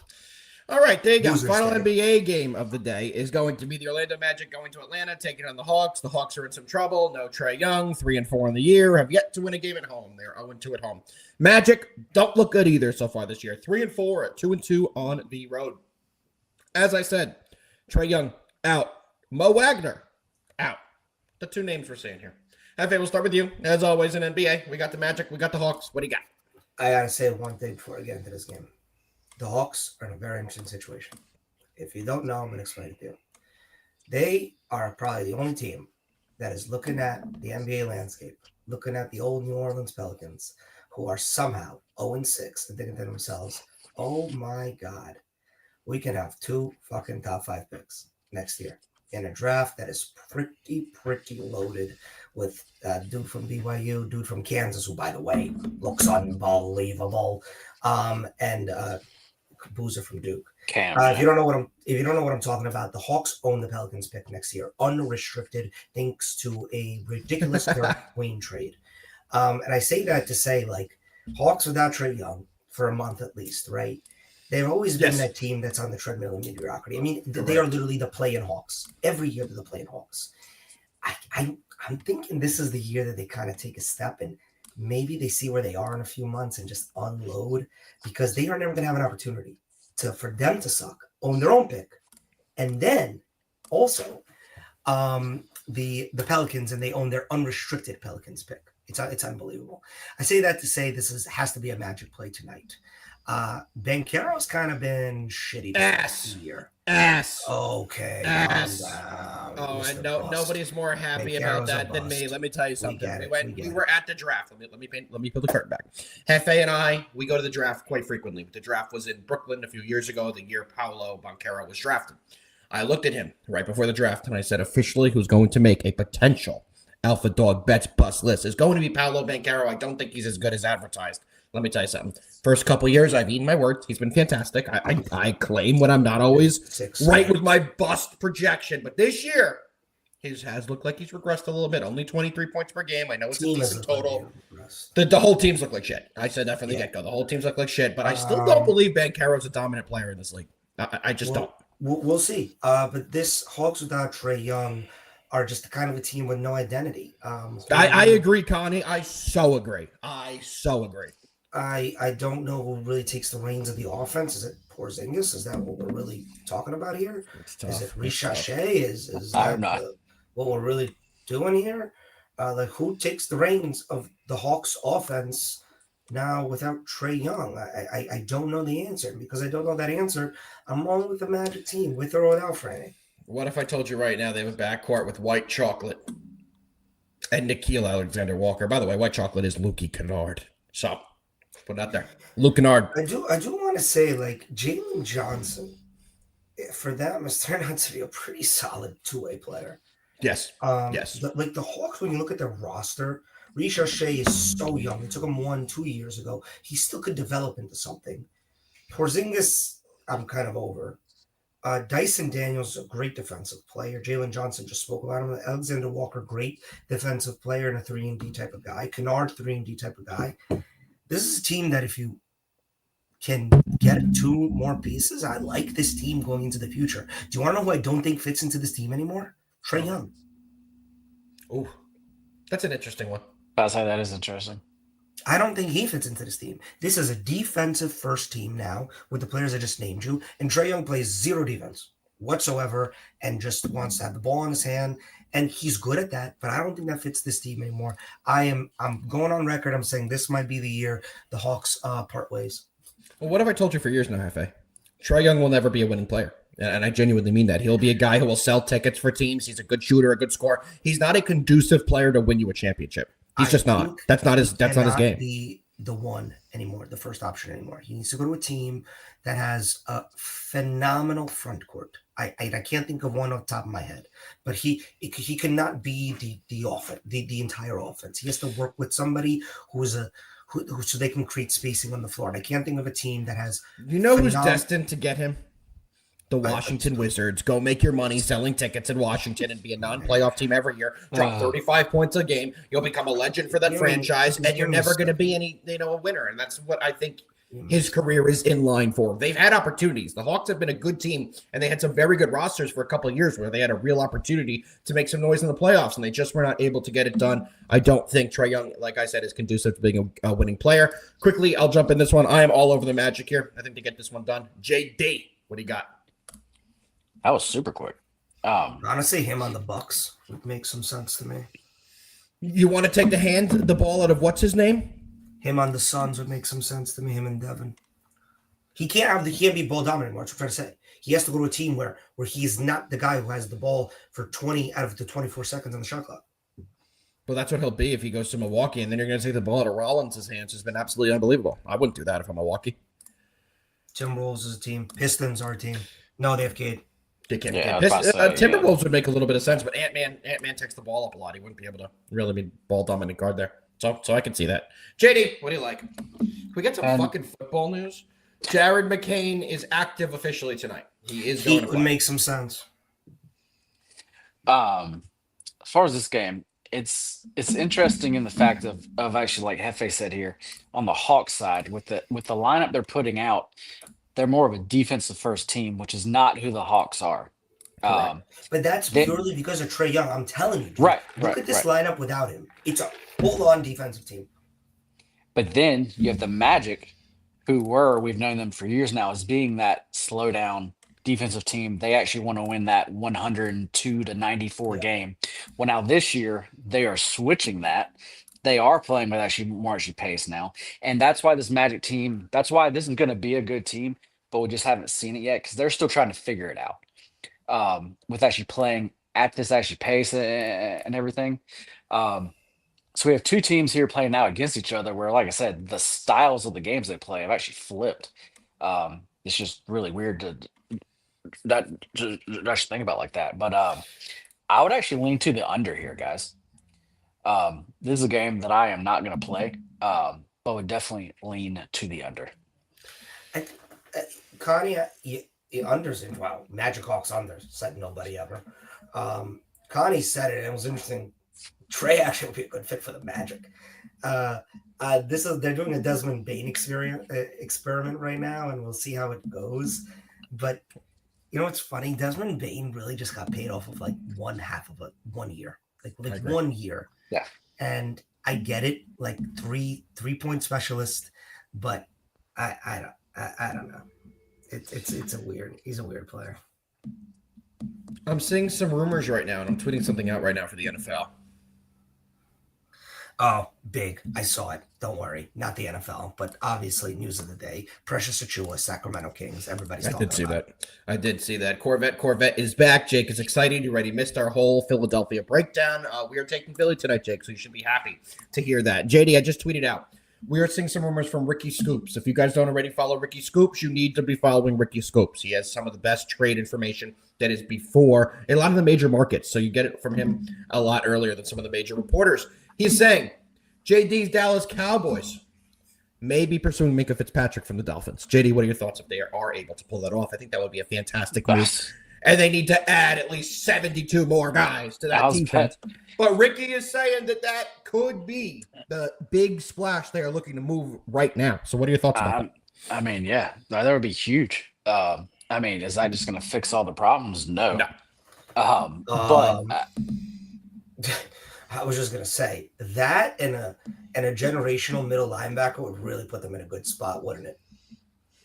A: All right, there you go.
C: Losers
A: Final
C: day.
A: NBA game of the day is going to be the Orlando Magic going to Atlanta, taking on the Hawks. The Hawks are in some trouble. No Trae Young, 3-4 in the year, have yet to win a game at home. They're 0-2 at home. Magic don't look good either so far this year. 3-4 at 2-2 on the road. As I said, Trae Young out. Mo Wagner out. The 2 names we're saying here. Hefe, we'll start with you. As always in NBA, we got the Magic, we got the Hawks. What do you got?
C: I got to say one thing before I get into this game. The Hawks are in a very interesting situation. If you don't know, I'm going to explain it to you. They are probably the only team that is looking at the NBA landscape, looking at the old New Orleans Pelicans, who are somehow 0-6 and thinking to themselves, oh my God, we can have 2 fucking top 5 picks next year in a draft that is pretty loaded with dude from BYU, dude from Kansas, who, by the way, looks unbelievable, and Boozer from Duke. If you don't know what I'm talking about, the Hawks own the Pelicans pick next year, unrestricted, thanks to a ridiculous Derek Queen trade. And I say that to say, like, Hawks without Trae Young for a month at least, right? They've always been that team that's on the treadmill of mediocrity. I mean, they are literally the play-in Hawks. Every year they're the play-in Hawks. I'm thinking this is the year that they kind of take a step and maybe they see where they are in a few months and just unload, because they are never going to have an opportunity for them to suck, own their own pick. And then also the Pelicans, and they own their unrestricted Pelicans pick. It's unbelievable. I say that to say has to be a Magic play tonight. Banchero's kind of been shitty this year. Okay.
A: Ass.
C: Oh,
A: and nobody's more happy about that than me. Let me tell you something. We were at the draft. Let me pull the curtain back. Hefe and I, we go to the draft quite frequently. The draft was in Brooklyn a few years ago, the year Paolo Banchero was drafted. I looked at him right before the draft and I said, officially, who's going to make a potential Alpha Dog Bets Bust list is going to be Paolo Banchero. I don't think he's as good as advertised. Let me tell you something. First couple years, I've eaten my words. He's been fantastic. I claim when I'm not always right with my bust projection. But this year, His has looked like he's regressed a little bit. Only 23 points per game. I know it's a
C: Team has
A: decent
C: looked like
A: total.
C: they're regressed.
A: The whole teams look like shit. I said that from the
C: Yeah.
A: get-go. The whole teams look like shit, but I still don't believe Banchero's a dominant player in this league. I just don't.
C: We'll see. But this Hawks without Trae Young are just the kind of a team with no identity.
A: I agree, Connie. I so agree. I
C: don't know who really takes the reins of the offense. Is it Porzingis? Is that what we're really talking about here? Is it Ricochet? Is that what we're really doing here? Like, who takes the reins of the Hawks offense now without Trae Young? I don't know the answer. Because I don't know that answer, I'm wrong with the Magic team, with or without Franny.
A: What if I told you right now they have a backcourt with White Chocolate and Nikhil Alexander-Walker? By the way, White Chocolate is Lukey Kennard. So, put it out there. Luke Kennard.
C: I do want to say, like, Jalen Johnson, for them, has turned out to be a pretty solid two-way player.
A: Yes. Yes.
C: Like the Hawks, when you look at their roster, Ricochet is so young. It took him 1-2 years ago. He still could develop into something. Porzingis, I'm kind of over. Dyson Daniels is a great defensive player. Jalen Johnson just spoke about him. Alexander Walker, great defensive player and a 3-and-D type of guy. Kennard, 3-and-D type of guy. This is a team that if you can get 2 more pieces, I like this team going into the future. Do you want to know who I don't think fits into this team anymore? Trae Young.
A: Ooh, that's an interesting one.
B: I'll say that is interesting.
C: I don't think he fits into this team. This is a defensive first team now with the players I just named you, and Trae Young plays zero defense whatsoever and just wants to have the ball in his hand, and he's good at that, but I don't think that fits this team anymore. I'm going on record. I'm saying this might be the year the Hawks part ways.
A: Well, what have I told you for years now, Hefe? Trae Young will never be a winning player. And I genuinely mean that. He'll be a guy who will sell tickets for teams. He's a good shooter, a good scorer. He's not a conducive player to win you a championship. He's just not. That's not his game.
C: Be the one anymore, the first option anymore. He needs to go to a team that has a phenomenal front court. I can't think of one off the top of my head, but he cannot be the entire offense. He has to work with somebody who so they can create spacing on the floor. And I can't think of a team that has.
A: You know who's destined to get him? The Washington Wizards. Go make your money selling tickets in Washington and be a non-playoff team every year. Drop 35 points a game. You'll become a legend for that franchise, and you're never going to be a winner. And that's what I think his career is in line for. They've had opportunities. The Hawks have been a good team, and they had some very good rosters for a couple of years where they had a real opportunity to make some noise in the playoffs, and they just were not able to get it done. I don't think Trae Young, like I said, is conducive to being a winning player. Quickly, I'll jump in this one. I am all over the Magic here. I think to get this one done. JD, what do you got?
B: That was super quick.
C: Honestly, him on the Bucks would make some sense to me.
A: You want to take the ball out of what's his name?
C: Him on the Suns would make some sense to me. Him and Devin. He can't be ball dominant anymore. That's what I'm trying to say. He has to go to a team where he's not the guy who has the ball for 20 out of the 24 seconds on the shot clock.
A: Well, that's what he'll be if he goes to Milwaukee, and then you're going to take the ball out of Rollins' hands. It's been absolutely unbelievable. I wouldn't do that if I'm Milwaukee.
C: Timberwolves is a team. Pistons are a team. No, they have Cade.
A: They can't.
B: Yeah,
A: Timberwolves would make a little bit of sense, but Ant-Man takes the ball up a lot. He wouldn't be able to really be ball dominant guard there. So I can see that. JD, what do you like? Can we get some fucking football news? Jared McCain is active officially tonight. He is going to play.
C: Would make some sense.
B: As far as this game, it's interesting in the fact of actually, like Hefe said here, on the Hawks side with the lineup they're putting out, they're more of a defensive first team, which is not who the Hawks are.
C: But that's purely because of Trae Young. I'm telling you. Dude, look at this lineup without him. It's a full-on defensive team.
B: But then you have the Magic, we've known them for years now as being that slow down defensive team. They actually want to win that 102-94 game. Well, now this year they are switching that. They are playing with more pace now. And that's why this Magic team, that's why this is going to be a good team, but we just haven't seen it yet because they're still trying to figure it out with actually playing at this pace and everything. So we have two teams here playing now against each other where, like I said, the styles of the games they play have actually flipped. It's just really weird to actually think about like that. But I would actually lean to the under here, guys. This is a game that I am not going to play, but would definitely lean to the under.
C: Connie, unders in Magic Hawks unders, said nobody ever. Connie said it, and it was interesting. Trey actually would be a good fit for the Magic. They're doing a Desmond Bain experiment right now, and we'll see how it goes. But you know what's funny? Desmond Bain really just got paid off of like one half of 1 year, like 1 year.
B: Yeah,
C: and I get it, like three-point specialist, but I don't know. He's a weird player.
A: I'm seeing some rumors right now, and I'm tweeting something out right now for the NFL.
C: Oh, big. I saw it. Don't worry. Not the NFL, but obviously news of the day. Precious Achua, Sacramento Kings. Everybody's talking about it.
A: I did see that. Corvette is back. Jake is excited. You already missed our whole Philadelphia breakdown. We are taking Philly tonight, Jake, so you should be happy to hear that. JD, I just tweeted out. We are seeing some rumors from Ricky Scoops. If you guys don't already follow Ricky Scoops, you need to be following Ricky Scoops. He has some of the best trade information that is before a lot of the major markets, so you get it from him a lot earlier than some of the major reporters. He's saying JD's Dallas Cowboys may be pursuing Minkah Fitzpatrick from the Dolphins. JD, what are your thoughts if they are able to pull that off? I think that would be a fantastic move. And they need to add at least 72 more guys to that defense. But Ricky is saying that could be the big splash they are looking to move right now. So what are your thoughts about that?
B: I mean, yeah, that would be huge. I mean, is that just going to fix all the problems? No. But
C: I was just gonna say that and a generational middle linebacker would really put them in a good spot, wouldn't it?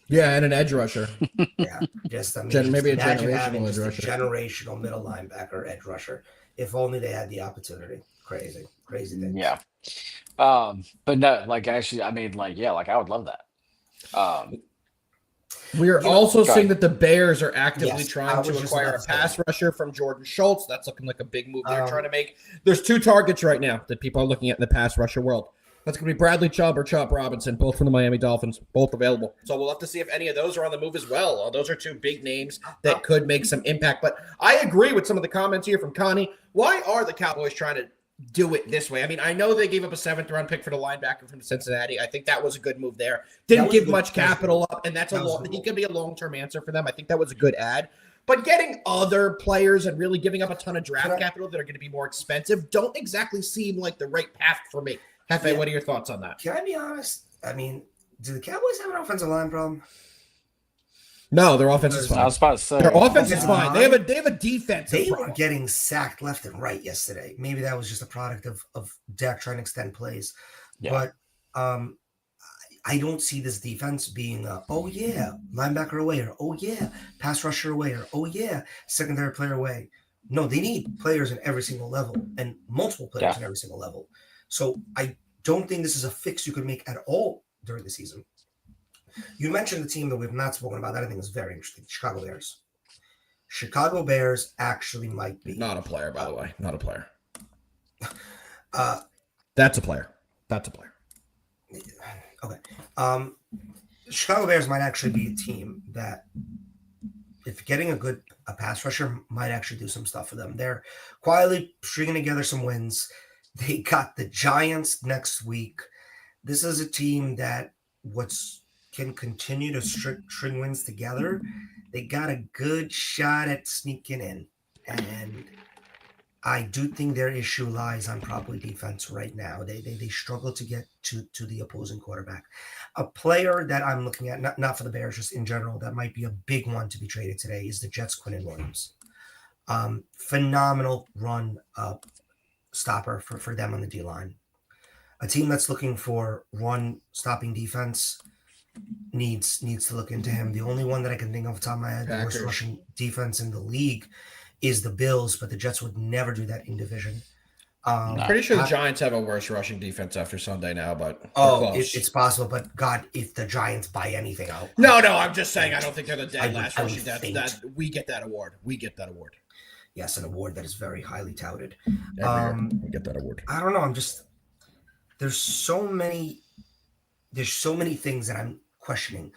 A: Yeah, and an edge rusher.
C: Yeah, maybe a
A: generational edge rusher.
C: Generational middle linebacker edge rusher. If only they had the opportunity. Crazy thing.
B: Yeah. But no, like actually, I mean, like, yeah, like I would love that.
A: We are also seeing that the Bears are actively trying to acquire a pass rusher from Jordan Schultz. That's looking like a big move they're trying to make. There's 2 targets right now that people are looking at in the pass rusher world. That's going to be Bradley Chubb or Chubb Robinson, both from the Miami Dolphins, both available. So we'll have to see if any of those are on the move as well. Those are 2 big names that could make some impact. But I agree with some of the comments here from Connie. Why are the Cowboys trying to do it this way? I mean, I know they gave up a 7th-round pick for the linebacker from Cincinnati. I think that was a good move there. Didn't give much capital up, and he could be a long-term answer for them. I think that was a good add. But getting other players and really giving up a ton of draft capital that are going to be more expensive don't exactly seem like the right path for me. Hefe, what are your thoughts on that?
C: Can I be honest? I mean, do the Cowboys have an offensive line problem?
A: No, their offense is fine.
B: I was about to say
A: their offense is fine. They have a defense.
C: They were getting sacked left and right yesterday. Maybe that was just a product of Dak trying to extend plays. Yeah. But I don't see this defense being linebacker away, or pass rusher away, or secondary player away. No, they need players in every single level and multiple players in every single level. So I don't think this is a fix you could make at all during the season. You mentioned the team that we've not spoken about that I think is very interesting, Chicago Bears. Chicago Bears actually might be.
A: Not a player, by the way. Not a player. That's a player.
C: Okay. Chicago Bears might actually be a team that, if getting a pass rusher, might actually do some stuff for them. They're quietly stringing together some wins. They got the Giants next week. This is a team that can continue to string wins together. They got a good shot at sneaking in. And I do think their issue lies on probably defense right now. They struggle to get to the opposing quarterback. A player that I'm looking at, not for the Bears, just in general, that might be a big one to be traded today is the Jets' Quinnen Williams. Phenomenal run stopper for them on the D-line. A team that's looking for run-stopping defense needs to look into him. The only one that I can think of off the top of my head, the worst rushing defense in the league, is the Bills, but the Jets would never do that in division.
A: I'm pretty sure the Giants have a worse rushing defense after Sunday now, but
C: it's possible. But God, if the Giants buy anything out,
A: no, I'm just saying I don't think they're the dead last rushing. That we get that award.
C: Yes, an award that is very highly touted.
A: Every year we get that award.
C: I don't know. There's so many things that I'm questioning.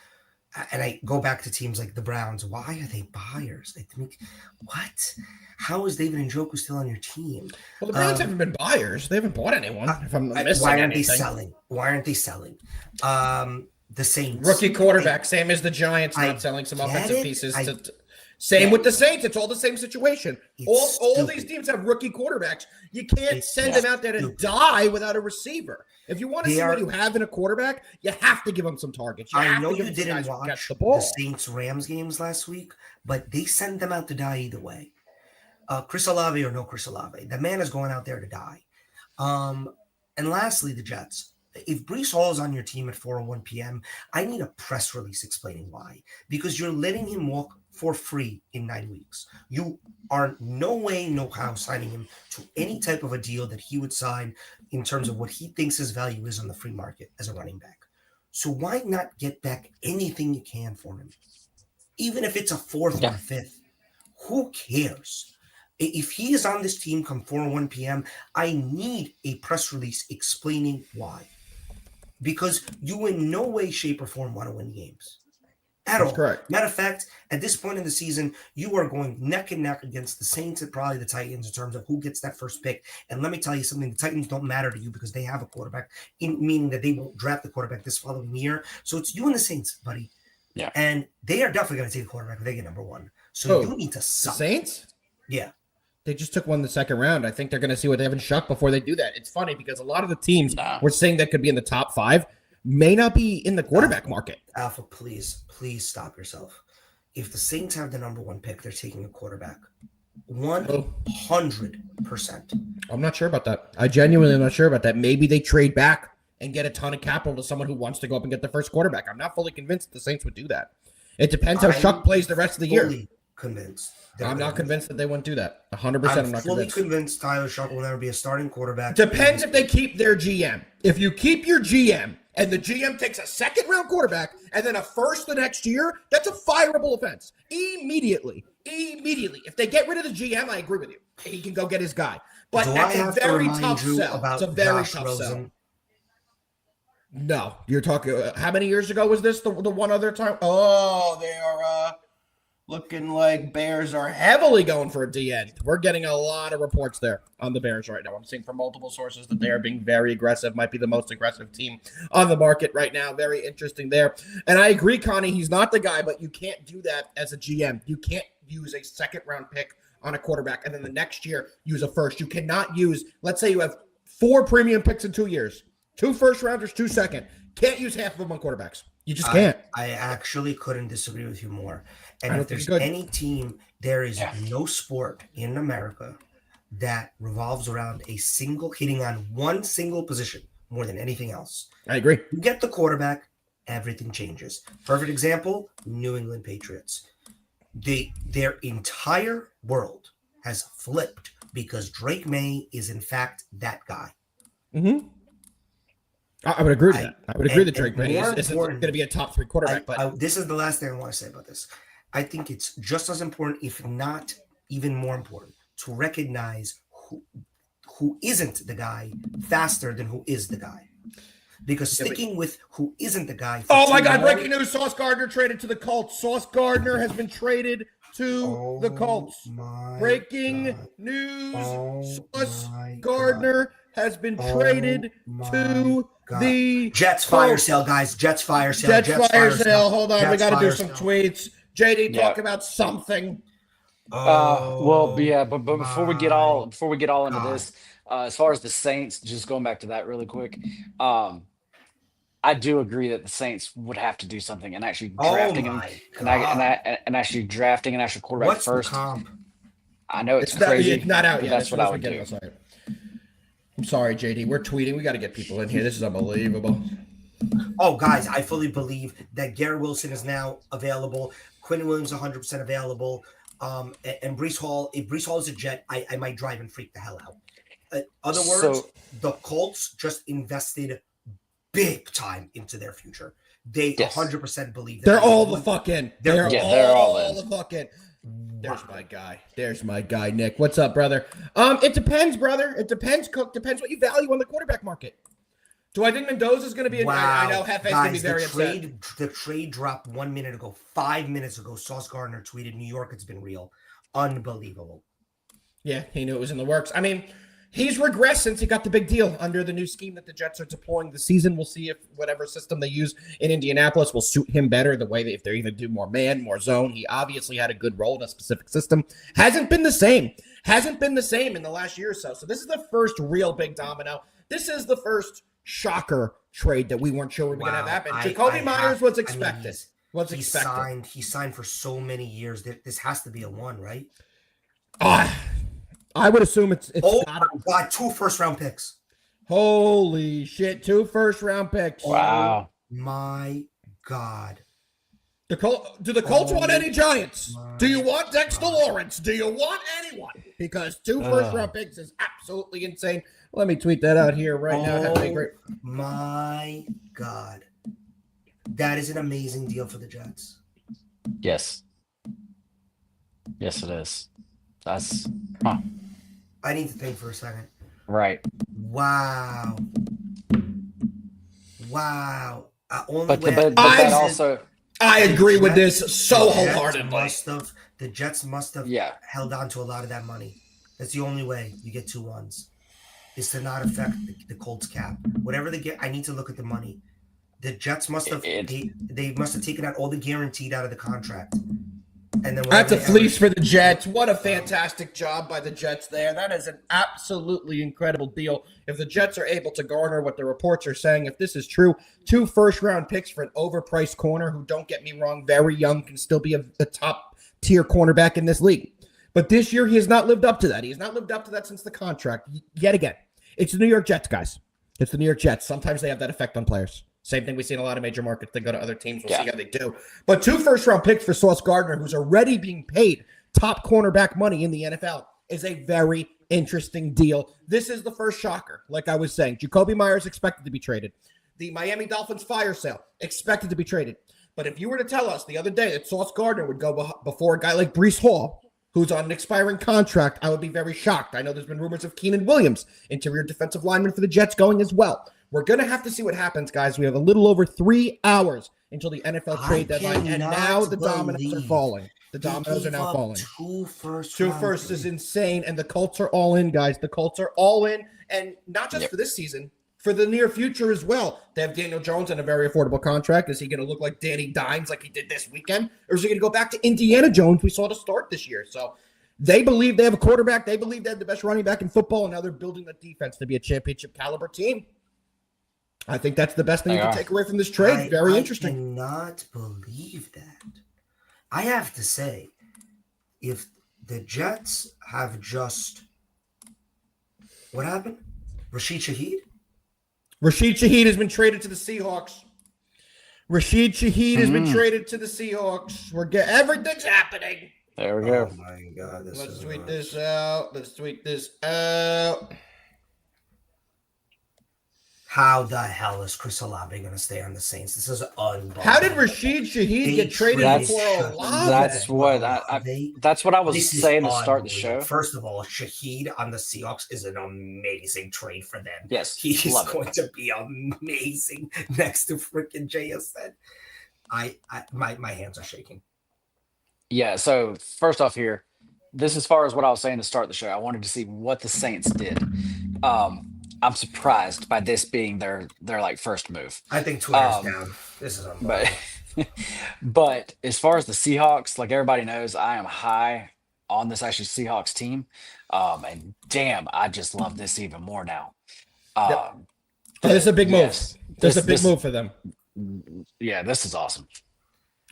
C: And I go back to teams like the Browns. Why are they buyers? I think, what? How is David Njoku still on your team?
A: Well, the Browns haven't been buyers. They haven't bought anyone. If I'm missing
C: why
A: aren't
C: anything. Why aren't they selling? The Saints.
A: Rookie quarterback, same as the Giants, not selling some offensive pieces Same with the Saints. It's all the same situation.
C: It's
A: All these
C: stupid.
A: teams have rookie quarterbacks. You can't
C: It's
A: send them out there to
C: stupid.
A: die without a receiver. If you want to
C: They
A: see what
C: are-
A: you have in a quarterback, you have to give them some targets.
C: I
A: have
C: know
A: to give
C: you
A: them some
C: didn't
A: guys who
C: watch
A: catch the ball.
C: the Saints-Rams games last week, but they send them out to die either way. Chris Olave or no Chris Olave, the man is going out there to die. And lastly, the Jets. If Brees Hall is on your team at 4:01 p.m., I need a press release explaining why. Because you're letting him walk for free in 9 weeks. You are no way, no how signing him to any type of a deal that he would sign in terms of what he thinks his value is on the free market as a running back. So why not get back anything you can for him? Even if it's a fourth or a fifth. Who cares? If he is on this team come 4:01 p.m., I need a press release explaining why. Because you in no way, shape, or form want to win games. At
A: That's
C: all.
A: correct.
C: Matter of fact, at this point in the season, you are going neck and neck against the Saints and probably the Titans in terms of who gets that first pick. And let me tell you something, the Titans don't matter to you because they have a quarterback, meaning that they won't draft the quarterback this following year. So it's you and the Saints, buddy.
B: Yeah.
C: And they are definitely going to take a quarterback if they get number one. So you need to
A: The
C: suck.
A: Saints?
C: Yeah.
A: They just took one in the second round. I think they're going to see what they have in Shuck before they do that. It's funny because a lot of the teams we're saying that could be in the top 5 may not be in the quarterback market.
C: Alpha, please stop yourself. If the Saints have the number 1 pick, they're taking a quarterback. 100%.
A: I'm not sure about that. I genuinely am not sure about that. Maybe they trade back and get a ton of capital to someone who wants to go up and get the first quarterback. I'm not fully convinced the Saints would do that. It depends how Shuck plays the rest of the year.
C: Convinced.
A: I'm not convinced that they wouldn't do that. 100%. I'm not
C: fully
A: convinced.
C: convinced Tyler Shuck will never be a starting quarterback.
A: Depends if they keep their GM. If you keep your GM and the GM takes a second-round quarterback and then a first the next year, that's a fireable offense. Immediately. If they get rid of the GM, I agree with you. He can go get his guy. But that's a very tough sell. It's a very tough sell. No, you're talking. How many years ago was this? The one other time? Oh, they are looking like Bears are heavily going for a DN. We're getting a lot of reports there on the Bears right now. I'm seeing from multiple sources that they are being very aggressive. Might be the most aggressive team on the market right now. Very interesting there. And I agree, Connie. He's not the guy, but you can't do that as a GM. You can't use a second-round pick on a quarterback and then the next year use a first. You cannot use. Let's say you have 4 premium picks in 2 years. 2 first-rounders, 2 second. Can't use half of them on quarterbacks. You just can't.
C: I actually couldn't disagree with you more. And if there's any team, there is no sport in America that revolves around hitting on one single position more than anything else.
A: I agree.
C: You get the quarterback, everything changes. Perfect example, New England Patriots. Their entire world has flipped because Drake May is, in fact, that guy.
A: Mm-hmm. I would agree with that. I would agree that Drake May is going to be a top 3 quarterback. But
C: this is the last thing I want to say about this. I think it's just as important, if not even more important, to recognize who isn't the guy faster than who is the guy. Because sticking with who isn't the guy.
A: Oh my God! Breaking news: Sauce Gardner traded to the Colts. Sauce Gardner has been traded to the Colts. Breaking news: Sauce Gardner has been traded to the
C: Jets fire sale, guys. Jets fire sale.
A: Jets fire sale. Hold on, we got to do some tweets. JD, talk about something.
B: But before we get all into this, as far as the Saints, just going back to that really quick, I do agree that the Saints would have to do something and actually drafting and actually drafting an actual quarterback first. I know it's crazy.
A: It's not out yet.
B: That's what I would do.
A: I'm sorry, JD. We're tweeting. We got to get people in here. This is unbelievable.
C: Oh, guys, I fully believe that Garrett Wilson is now available. Quinn Williams 100% available. And Brees Hall, if Brees Hall is a Jet, I might drive and freak the hell out. In other words, the Colts just invested big time into their future. They 100% believe that.
A: They're all the fucking. They're all
B: in.
A: the fucking. There's my guy. There's my guy, Nick. What's up, brother? It depends, brother. It depends, Cook. Depends what you value on the quarterback market. Do I think Mendoza's going to be a I know Hefe's going to be very upset.
C: The trade dropped 1 minute ago. 5 minutes ago, Sauce Gardner tweeted, New York, it's been real. Unbelievable.
A: Yeah, he knew it was in the works. I mean, He's regressed since he got the big deal under the new scheme that the Jets are deploying this season. We'll see if whatever system they use in Indianapolis will suit him better, the way that if they're even do more man, more zone. He obviously had a good role in a specific system. Hasn't been the same in the last year or so. So this is the first real big domino. This is the first shocker trade that we weren't sure we were going to have happen. Jacoby Myers was expected.
C: He signed for so many years that this has to be a one, right?
A: I would assume it's
C: my God, 2 first-round picks.
A: Holy shit, 2 first-round picks.
B: Wow.
C: Oh my God.
A: Do the Colts want any Giants? Do you want Dexter Lawrence? Do you want anyone? Because 2 first-round picks is absolutely insane. Let me tweet that out here right now.
C: My God. That is an amazing deal for the Jets.
B: Yes. Yes, it is. That's
C: I need to think for a second.
B: right.
C: Wow.
A: I agree with this so wholeheartedly.
C: The Jets must have held on to a lot of that money. That's the only way you get 2 ones, is to not affect the Colts cap. Whatever they get, I need to look at the money. The Jets must have they must have taken out all the guaranteed out of the contract. And then
A: that's a fleece for the Jets. What a fantastic job by the Jets there. That is an absolutely incredible deal. If the Jets are able to garner what the reports are saying, if this is true, 2 first-round picks for an overpriced corner who, don't get me wrong, very young, can still be a top-tier cornerback in this league. But this year, he has not lived up to that. He has not lived up to that since the contract. Yet again, it's the New York Jets, guys. It's the New York Jets. Sometimes they have that effect on players. Same thing we see in a lot of major markets. They go to other teams. We'll see how they do. But 2 first-round picks for Sauce Gardner, who's already being paid top cornerback money in the NFL, is a very interesting deal. This is the first shocker, like I was saying. Jacoby Myers expected to be traded. The Miami Dolphins fire sale expected to be traded. But if you were to tell us the other day that Sauce Gardner would go before a guy like Breece Hall, who's on an expiring contract, I would be very shocked. I know there's been rumors of Keenan Williams, interior defensive lineman for the Jets, going as well. We're going to have to see what happens, guys. We have a little over 3 hours until the NFL trade deadline, and now the dominoes are falling. The dominoes are now falling.
C: 2 first.
A: 2 first is insane, and the Colts are all in, guys. The Colts are all in, and not just for this season, for the near future as well. They have Daniel Jones on a very affordable contract. Is he going to look like Danny Dimes like he did this weekend, or is he going to go back to Indiana Jones we saw to start this year? So they believe they have a quarterback. They believe they have the best running back in football, and now they're building a defense to be a championship caliber team. I think that's the best thing you can take away from this trade. Very interesting.
C: I cannot believe that. I have to say, if the Jets have just... What happened? Rashid Shaheed?
A: Rashid Shaheed has been traded to the Seahawks. Rashid Shaheed has been traded to the Seahawks. Everything's happening.
B: There we go.
C: Oh, my God.
A: Let's tweet this out.
C: How the hell is Chris Olave going to stay on the Saints? This is unbelievable.
A: How did Rashid Shaheed get traded before Olave?
B: That's what I was saying to start the show.
C: First of all, Shaheed on the Seahawks is an amazing trade for them.
B: Yes,
C: he's going to be amazing next to freaking JSN. My hands are shaking.
B: Yeah. So first off, here, this as far as what I was saying to start the show. I wanted to see what the Saints did. I'm surprised by this being their like first move.
C: I think Twitter's down. This is unbelievable.
B: But as far as the Seahawks, like everybody knows, I am high on this actually Seahawks team. And damn, I just love this even more now.
A: This is a big move. This is a big move for them.
B: Yeah, this is awesome.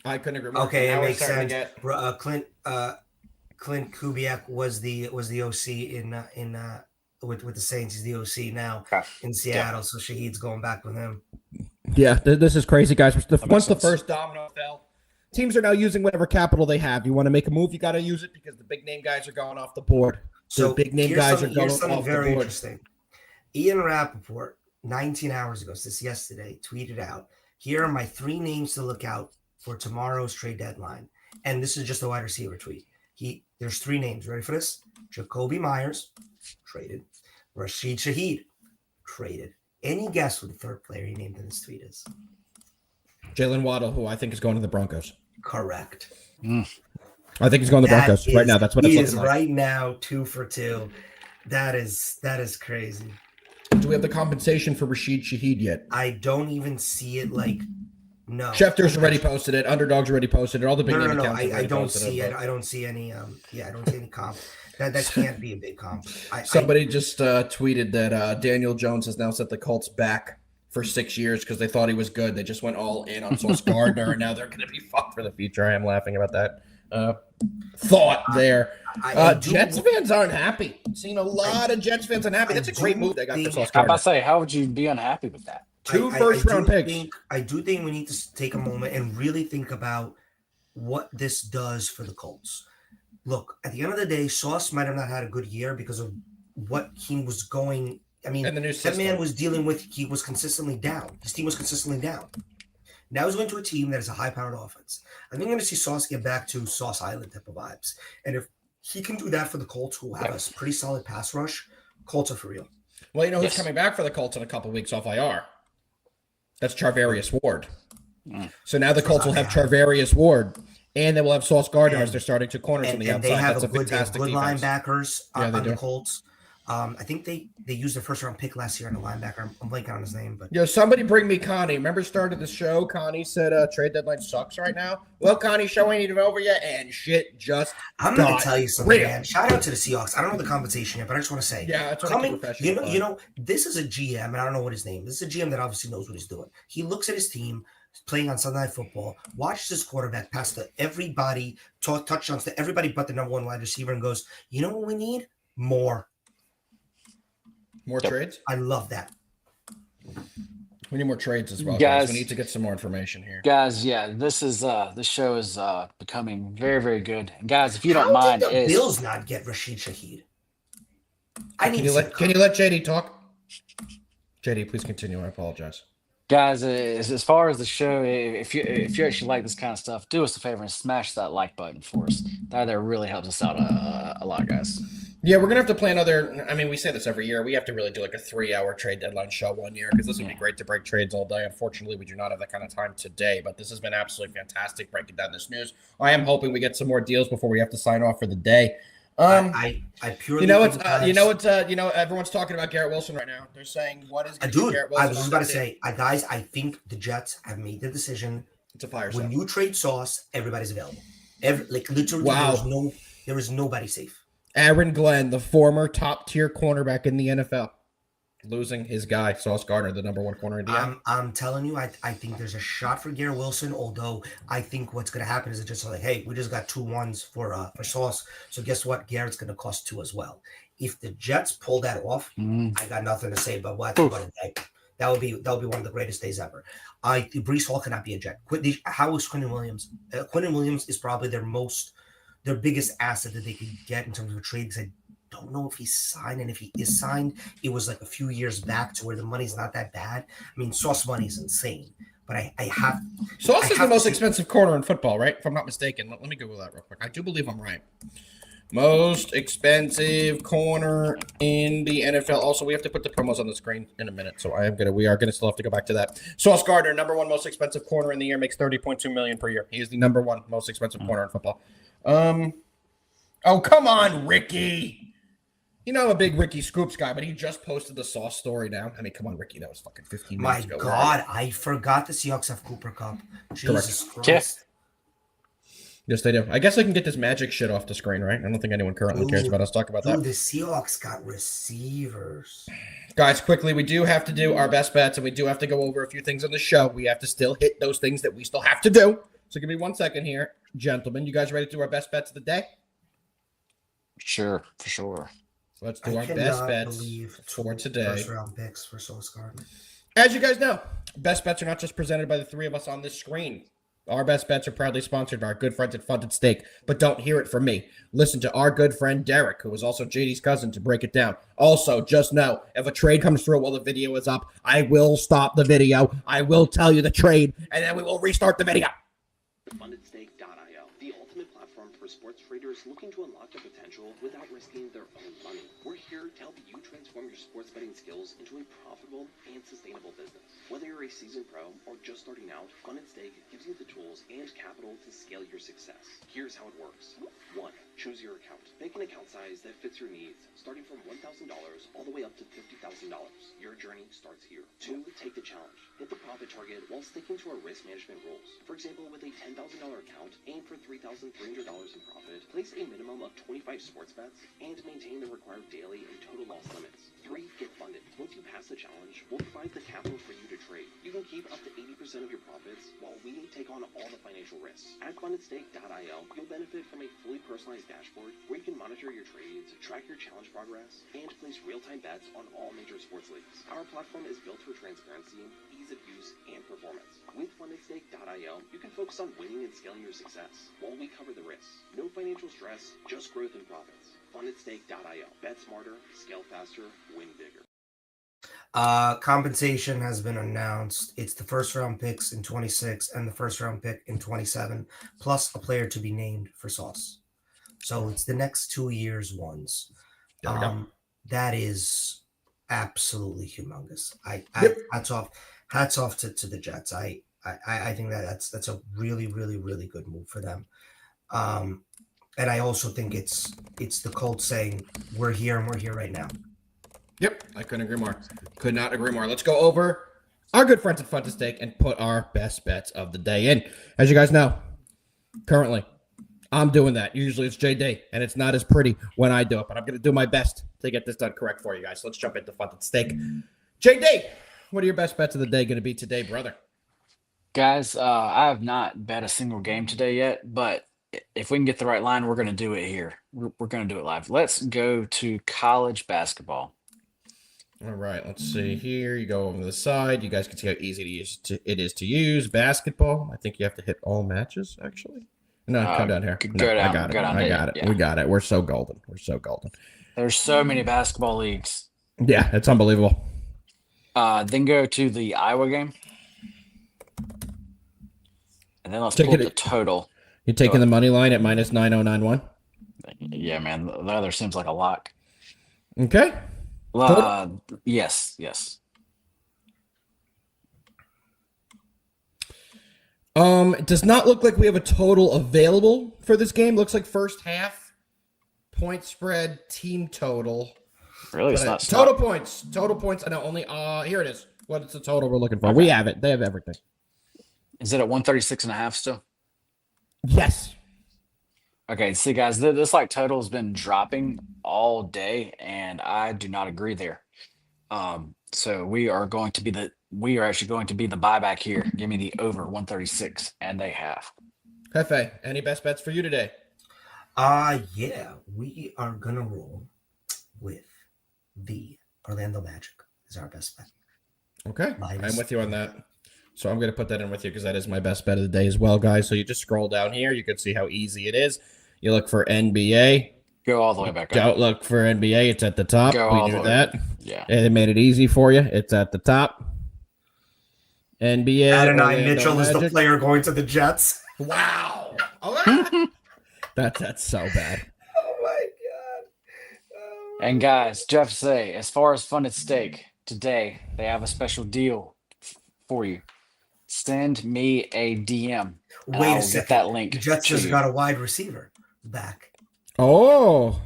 A: I couldn't agree more.
C: Okay, it makes sense. Clint Kubiak was the OC in with the Saints. He's the OC now in Seattle, so Shaheed's going back with him.
A: Yeah, this is crazy, guys. Once the first domino fell, teams are now using whatever capital they have. You want to make a move, you got to use it because the big name guys are going off the board. So big name guys are going off the board.
C: Very interesting. Ian Rappaport, 19 hours ago, this yesterday, tweeted out, "Here are my 3 names to look out for tomorrow's trade deadline." And this is just a wide receiver tweet. There's 3 names. Ready for this? Jacoby Myers, traded. Rashid Shaheed, traded. Any guess what the 3rd player he named in this tweet is?
A: Jalen Waddle, who I think is going to the Broncos.
C: Correct.
A: I think he's going to the Broncos right now. That's what it's looking like.
C: Right now 2 for 2. That is crazy.
A: Do we have the compensation for Rashid Shaheed yet?
C: I don't even see it. Like, no.
A: Schefter's already posted it. Underdog's already posted it. All the big name accounts
C: I don't
A: posted
C: see
A: it.
C: I don't see any. I don't see any comp. That can't be a big comp.
A: Somebody just tweeted that Daniel Jones has now set the Colts back for 6 years because they thought he was good. They just went all in on Sauce Gardner, and now they're going to be fucked for the future. I am laughing about that thought there. Jets fans aren't happy. Seen a lot of Jets fans unhappy. That's a great move they got for Sauce
B: I'm
A: Gardner.
B: about to say, how would you be unhappy with that?
A: Two first-round picks.
C: I do think we need to take a moment and really think about what this does for the Colts. Look, at the end of the day, Sauce might have not had a good year because of what he was going. I mean, that man was dealing with. He was consistently down. His team was consistently down. Now he's going to a team that is a high-powered offense. I think I'm going to see Sauce get back to Sauce Island type of vibes. And if he can do that for the Colts, who have a pretty solid pass rush, Colts are for real.
A: Well, you know who's coming back for the Colts in a couple weeks off IR? That's Charvarius Ward. So now the Colts will have Charvarius Ward, and they will have Sauce Gardner as they're starting to corners on the outside.
C: They have
A: That's
C: good linebackers on the Colts. I think they used their first-round pick last year on a linebacker. I'm blanking on his name, but
A: somebody bring me Connie. Remember, started the show. Connie said trade deadline sucks right now. Well, Connie, show ain't even over yet, and shit just.
C: I'm going to tell you something, man. Shout out to the Seahawks. I don't know the compensation yet, but I just want to say, you know, this is a GM, and I don't know what his name is. This is a GM that obviously knows what he's doing. He looks at his team playing on Sunday Night Football, watches his quarterback pass to everybody, touchdowns to everybody but the number one wide receiver, and goes, you know what we need? More
A: trades?
C: I love that.
A: We need more trades as well, guys. We need to get some more information here.
B: Guys, this show is becoming very, very good. And guys, if you don't mind,
C: did the Bills not get Rashid Shaheed?
A: Can you let JD talk? JD, please continue. I apologize.
B: Guys, as far as the show, if you actually like this kind of stuff, do us a favor and smash that like button for us. That really helps us out a lot, guys.
A: Yeah, we're going to have to plan we say this every year. We have to really do like a 3-hour trade deadline show one year because this would be great to break trades all day. Unfortunately, we do not have that kind of time today, but this has been absolutely fantastic breaking down this news. I am hoping we get some more deals before we have to sign off for the day.
C: I purely
A: everyone's talking about Garrett Wilson right now. They're saying what is Garrett Wilson?
C: I was just about to say, guys, I think the Jets have made the decision.
A: It's a fire
C: when you trade Sauce, everybody's available. Literally, there is nobody safe.
A: Aaron Glenn, the former top-tier cornerback in the NFL, losing his guy, Sauce Gardner, the number one corner in the NFL.
C: I'm telling you, I think there's a shot for Garrett Wilson, although I think what's going to happen is it's just like, hey, we just got 2 1s for Sauce, so guess what? Garrett's going to cost 2 as well. If the Jets pull that off, I got nothing to say about what a day. That would be one of the greatest days ever. Breece Hall cannot be a Jet. How is Quinnen Williams? Quinnen Williams is probably their biggest asset that they could get in terms of a trade because I don't know if he's signed, and if he is signed, it was like a few years back to where the money's not that bad. I mean, Sauce money is insane, but
A: Sauce is the most expensive corner in football, right? If I'm not mistaken. Let me Google that real quick. I do believe I'm right. Most expensive corner in the NFL. Also, we have to put the promos on the screen in a minute, so we are gonna still have to go back to that. Sauce Gardner, number one most expensive corner in the year, makes $30.2 million per year. He is the number one most expensive corner in football. Oh, come on, Ricky. You know I'm a big Ricky Scoops guy, but he just posted the Sauce story now. I mean, come on, Ricky. That was fucking 15 minutes ago.
C: My God, I forgot the Seahawks have Cooper Kupp. Jesus Christ.
A: Yes, they do. I guess I can get this magic shit off the screen, right? I don't think anyone currently cares about us talking about that.
C: The Seahawks got receivers.
A: Guys, quickly, we do have to do our best bets, and we do have to go over a few things on the show. We have to still hit those things that we still have to do. So give me 1 second here. Gentlemen, you guys ready to do our best bets of the day?
B: Sure, for sure.
A: Let's do our best bets for today.
C: First round picks for Sauce Gardner.
A: As you guys know, best bets are not just presented by the three of us on this screen. Our best bets are proudly sponsored by our good friends at Funded Stake, but don't hear it from me. Listen to our good friend Derek, who is also JD's cousin, to break it down. Also, just know, if a trade comes through while the video is up, I will stop the video. I will tell you the trade, and then we will restart the video.
D: FundedStake.io, the ultimate platform platform for sports traders looking to unlock their potential without risking their own money. We're here to help you transform your sports betting skills into a profitable and sustainable business. Whether you're a seasoned pro or just starting out, Fun and Stake gives you the tools and capital to scale your success. Here's how it works. 1. Choose your account. Pick an account size that fits your needs, starting from $1,000 all the way up to $50,000. Your journey starts here. 2. Take the challenge. Hit the profit target while sticking to our risk management rules. For example, with a $10,000 account, aim for $3,300 in profit, place a minimum of 25 sports bets, and maintain the required daily and total loss limits. 3. Get funded. Once you pass the challenge, we'll provide the capital for you to trade. You can keep up to 80% of your profits while we take on all the financial risks. At fundedstake.io, you'll benefit from a fully personalized dashboard where you can monitor your trades, track your challenge progress, and place real-time bets on all major sports leagues. Our platform is built for transparency, ease of use, and performance. With fundedstake.io, you can focus on winning and scaling your success while we cover the risks. No financial stress, just growth and profits. Fundedstake.io. Bet smarter, scale faster, win bigger.
C: Compensation has been announced. It's the first round picks in 26 and the first round pick in 27, plus a player to be named for Sauce. So it's the next 2 years' ones. That is absolutely humongous. Hats off to the Jets. I think that's a really, really, really good move for them. And I also think it's the Colts saying we're here and we're here right now.
A: Yep, I couldn't agree more. Could not agree more. Let's go over our good friends at Fun to Stake and put our best bets of the day in. As you guys know, currently, I'm doing that. Usually it's JD, and it's not as pretty when I do it, but I'm going to do my best to get this done correct for you guys. So let's jump into Fun to Stake. JD, what are your best bets of the day going to be today, brother?
B: Guys, I have not bet a single game today yet, but if we can get the right line, we're going to do it here. We're going to do it live. Let's go to college basketball.
A: All right, let's see here. You go over to the side. You guys can see how easy it is to use. Basketball, I think you have to hit all matches, actually. No, come down here.
B: Go down.
A: I got it.
B: Go down
A: I got it.
B: yeah.
A: We got it. We're so golden.
B: There's so many basketball leagues.
A: Yeah, it's unbelievable.
B: Then go to the Iowa game. And then let's pull up the total.
A: You're taking the money line at minus 9091?
B: Yeah, man. The other seems like a lock.
A: Okay.
B: Yes.
A: It does not look like we have a total available for this game. Looks like first half, point spread, team total.
B: Really? It's not
A: total points. Total points. I know only here it is. What is the total we're looking for? Okay. We have it. They have everything.
B: Is it at 136.5 still?
A: Yes.
B: Okay, see guys, this like total has been dropping all day, and I do not agree there. So we are actually going to be the buyback here. Give me the over 136, and they have.
A: Hefe, any best bets for you today?
C: Yeah, we are gonna roll with the Orlando Magic as our best bet.
A: Okay, I'm with you on that. So I'm going to put that in with you because that is my best bet of the day as well, guys. So you just scroll down here. You can see how easy it is. You look for NBA.
B: Go all the way back up.
A: Don't look for NBA. It's at the top. We knew that.
B: Yeah.
A: And they made it easy for you. It's at the top. NBA.
C: Adonai Mitchell is the player going to the Jets.
A: Wow. Oh, that's so bad.
C: Oh, my God.
B: And guys, Jeff say, as far as Fun at Stake, today they have a special deal for you. Send me a DM.
C: Wait a second.
B: Get that link.
C: The Jets just got a wide receiver back.
A: Oh.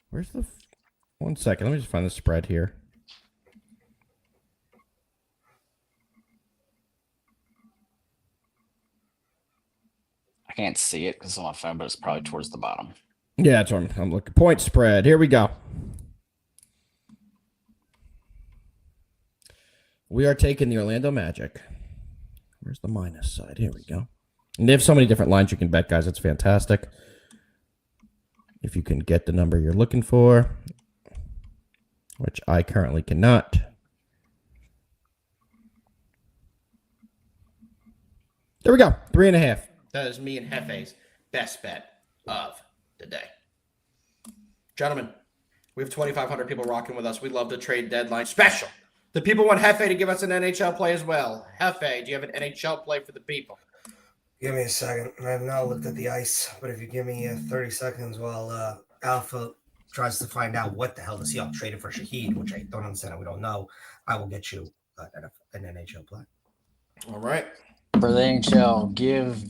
A: Where's the... 1 second. Let me just find the spread here.
B: I can't see it because it's on my phone, but it's probably towards the bottom.
A: Yeah, that's what I'm looking. Point spread. Here we go. We are taking the Orlando Magic. Where's the minus side? Here we go. And they have so many different lines you can bet, guys. It's fantastic. If you can get the number you're looking for, which I currently cannot. There we go. 3.5. That is me and Hefe's best bet of the day. Gentlemen, we have 2,500 people rocking with us. We love the trade deadline special. The people want Hefe to give us an NHL play as well. Hefe, do you have an NHL play for the people?
C: Give me a second. I have not looked at the ice, but if you give me 30 seconds while Alpha tries to find out what the hell the Seahawks traded for Shaheed, which I don't understand and we don't know, I will get you an NHL play.
A: All right.
B: For the NHL, give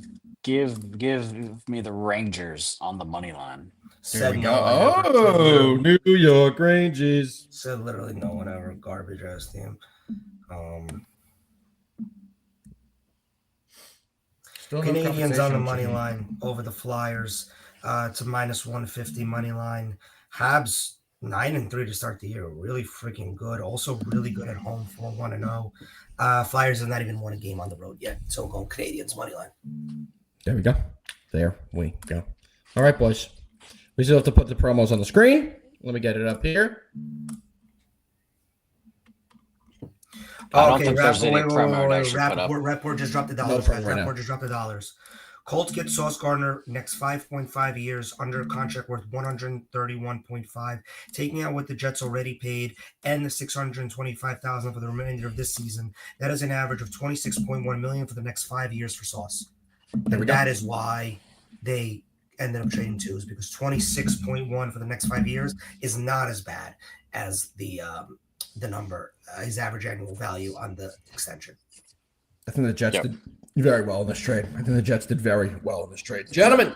B: me the Rangers on the money line.
A: There we
C: Said
A: go.
C: no one ever.
A: Oh, New York Rangers.
C: Said literally no one ever. Garbage ass team.
A: Still no
C: Canadians on the
A: compensation,
C: money
A: Jimmy.
C: line over the Flyers. It's a minus 150 money line. Habs 9-3 to start the year. Really freaking good. Also really good at home, 4-1-0. Flyers have not even won a game on the road yet. So go Canadians money line.
A: There we go. There we go. All right, boys. We still have to put the promos on the screen. Let me get it up here.
B: I don't think there's any promo that I should put up.
C: Rapport just dropped the dollars. Rapport just dropped the dollars. Colts get Sauce Gardner next 5.5 years under contract worth 131.5, taking out what the Jets already paid and the 625,000 for the remainder of this season. That is an average of 26.1 million for the next 5 years for Sauce. And that is why they ended up trading two, is because 26.1 for the next 5 years is not as bad as the number, his average annual value on the extension.
A: I think the Jets did very well in this trade. Gentlemen,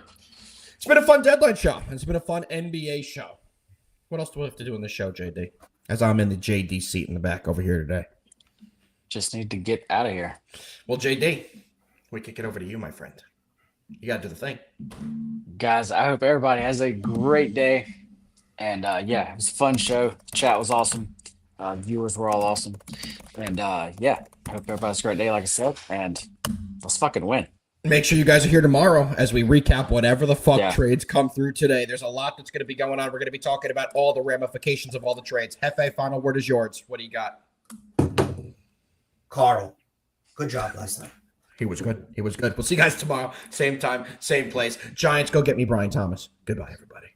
A: it's been a fun deadline show. It's been a fun NBA show. What else do we have to do in the show, JD? As I'm in the JD seat in the back over here today.
B: Just need to get out of here.
A: Well, JD, we kick it over to you, my friend. You got to do the thing.
B: Guys, I hope everybody has a great day. And it was a fun show. The chat was awesome. Viewers were all awesome. And I hope everybody has a great day, like I said. And let's fucking win.
A: Make sure you guys are here tomorrow as we recap whatever the fuck trades come through today. There's a lot that's going to be going on. We're going to be talking about all the ramifications of all the trades. Hefe, final word is yours. What do you got?
C: Carl, good job last night.
A: He was good. We'll see you guys tomorrow. Same time, same place. Giants, go get me Brian Thomas. Goodbye, everybody.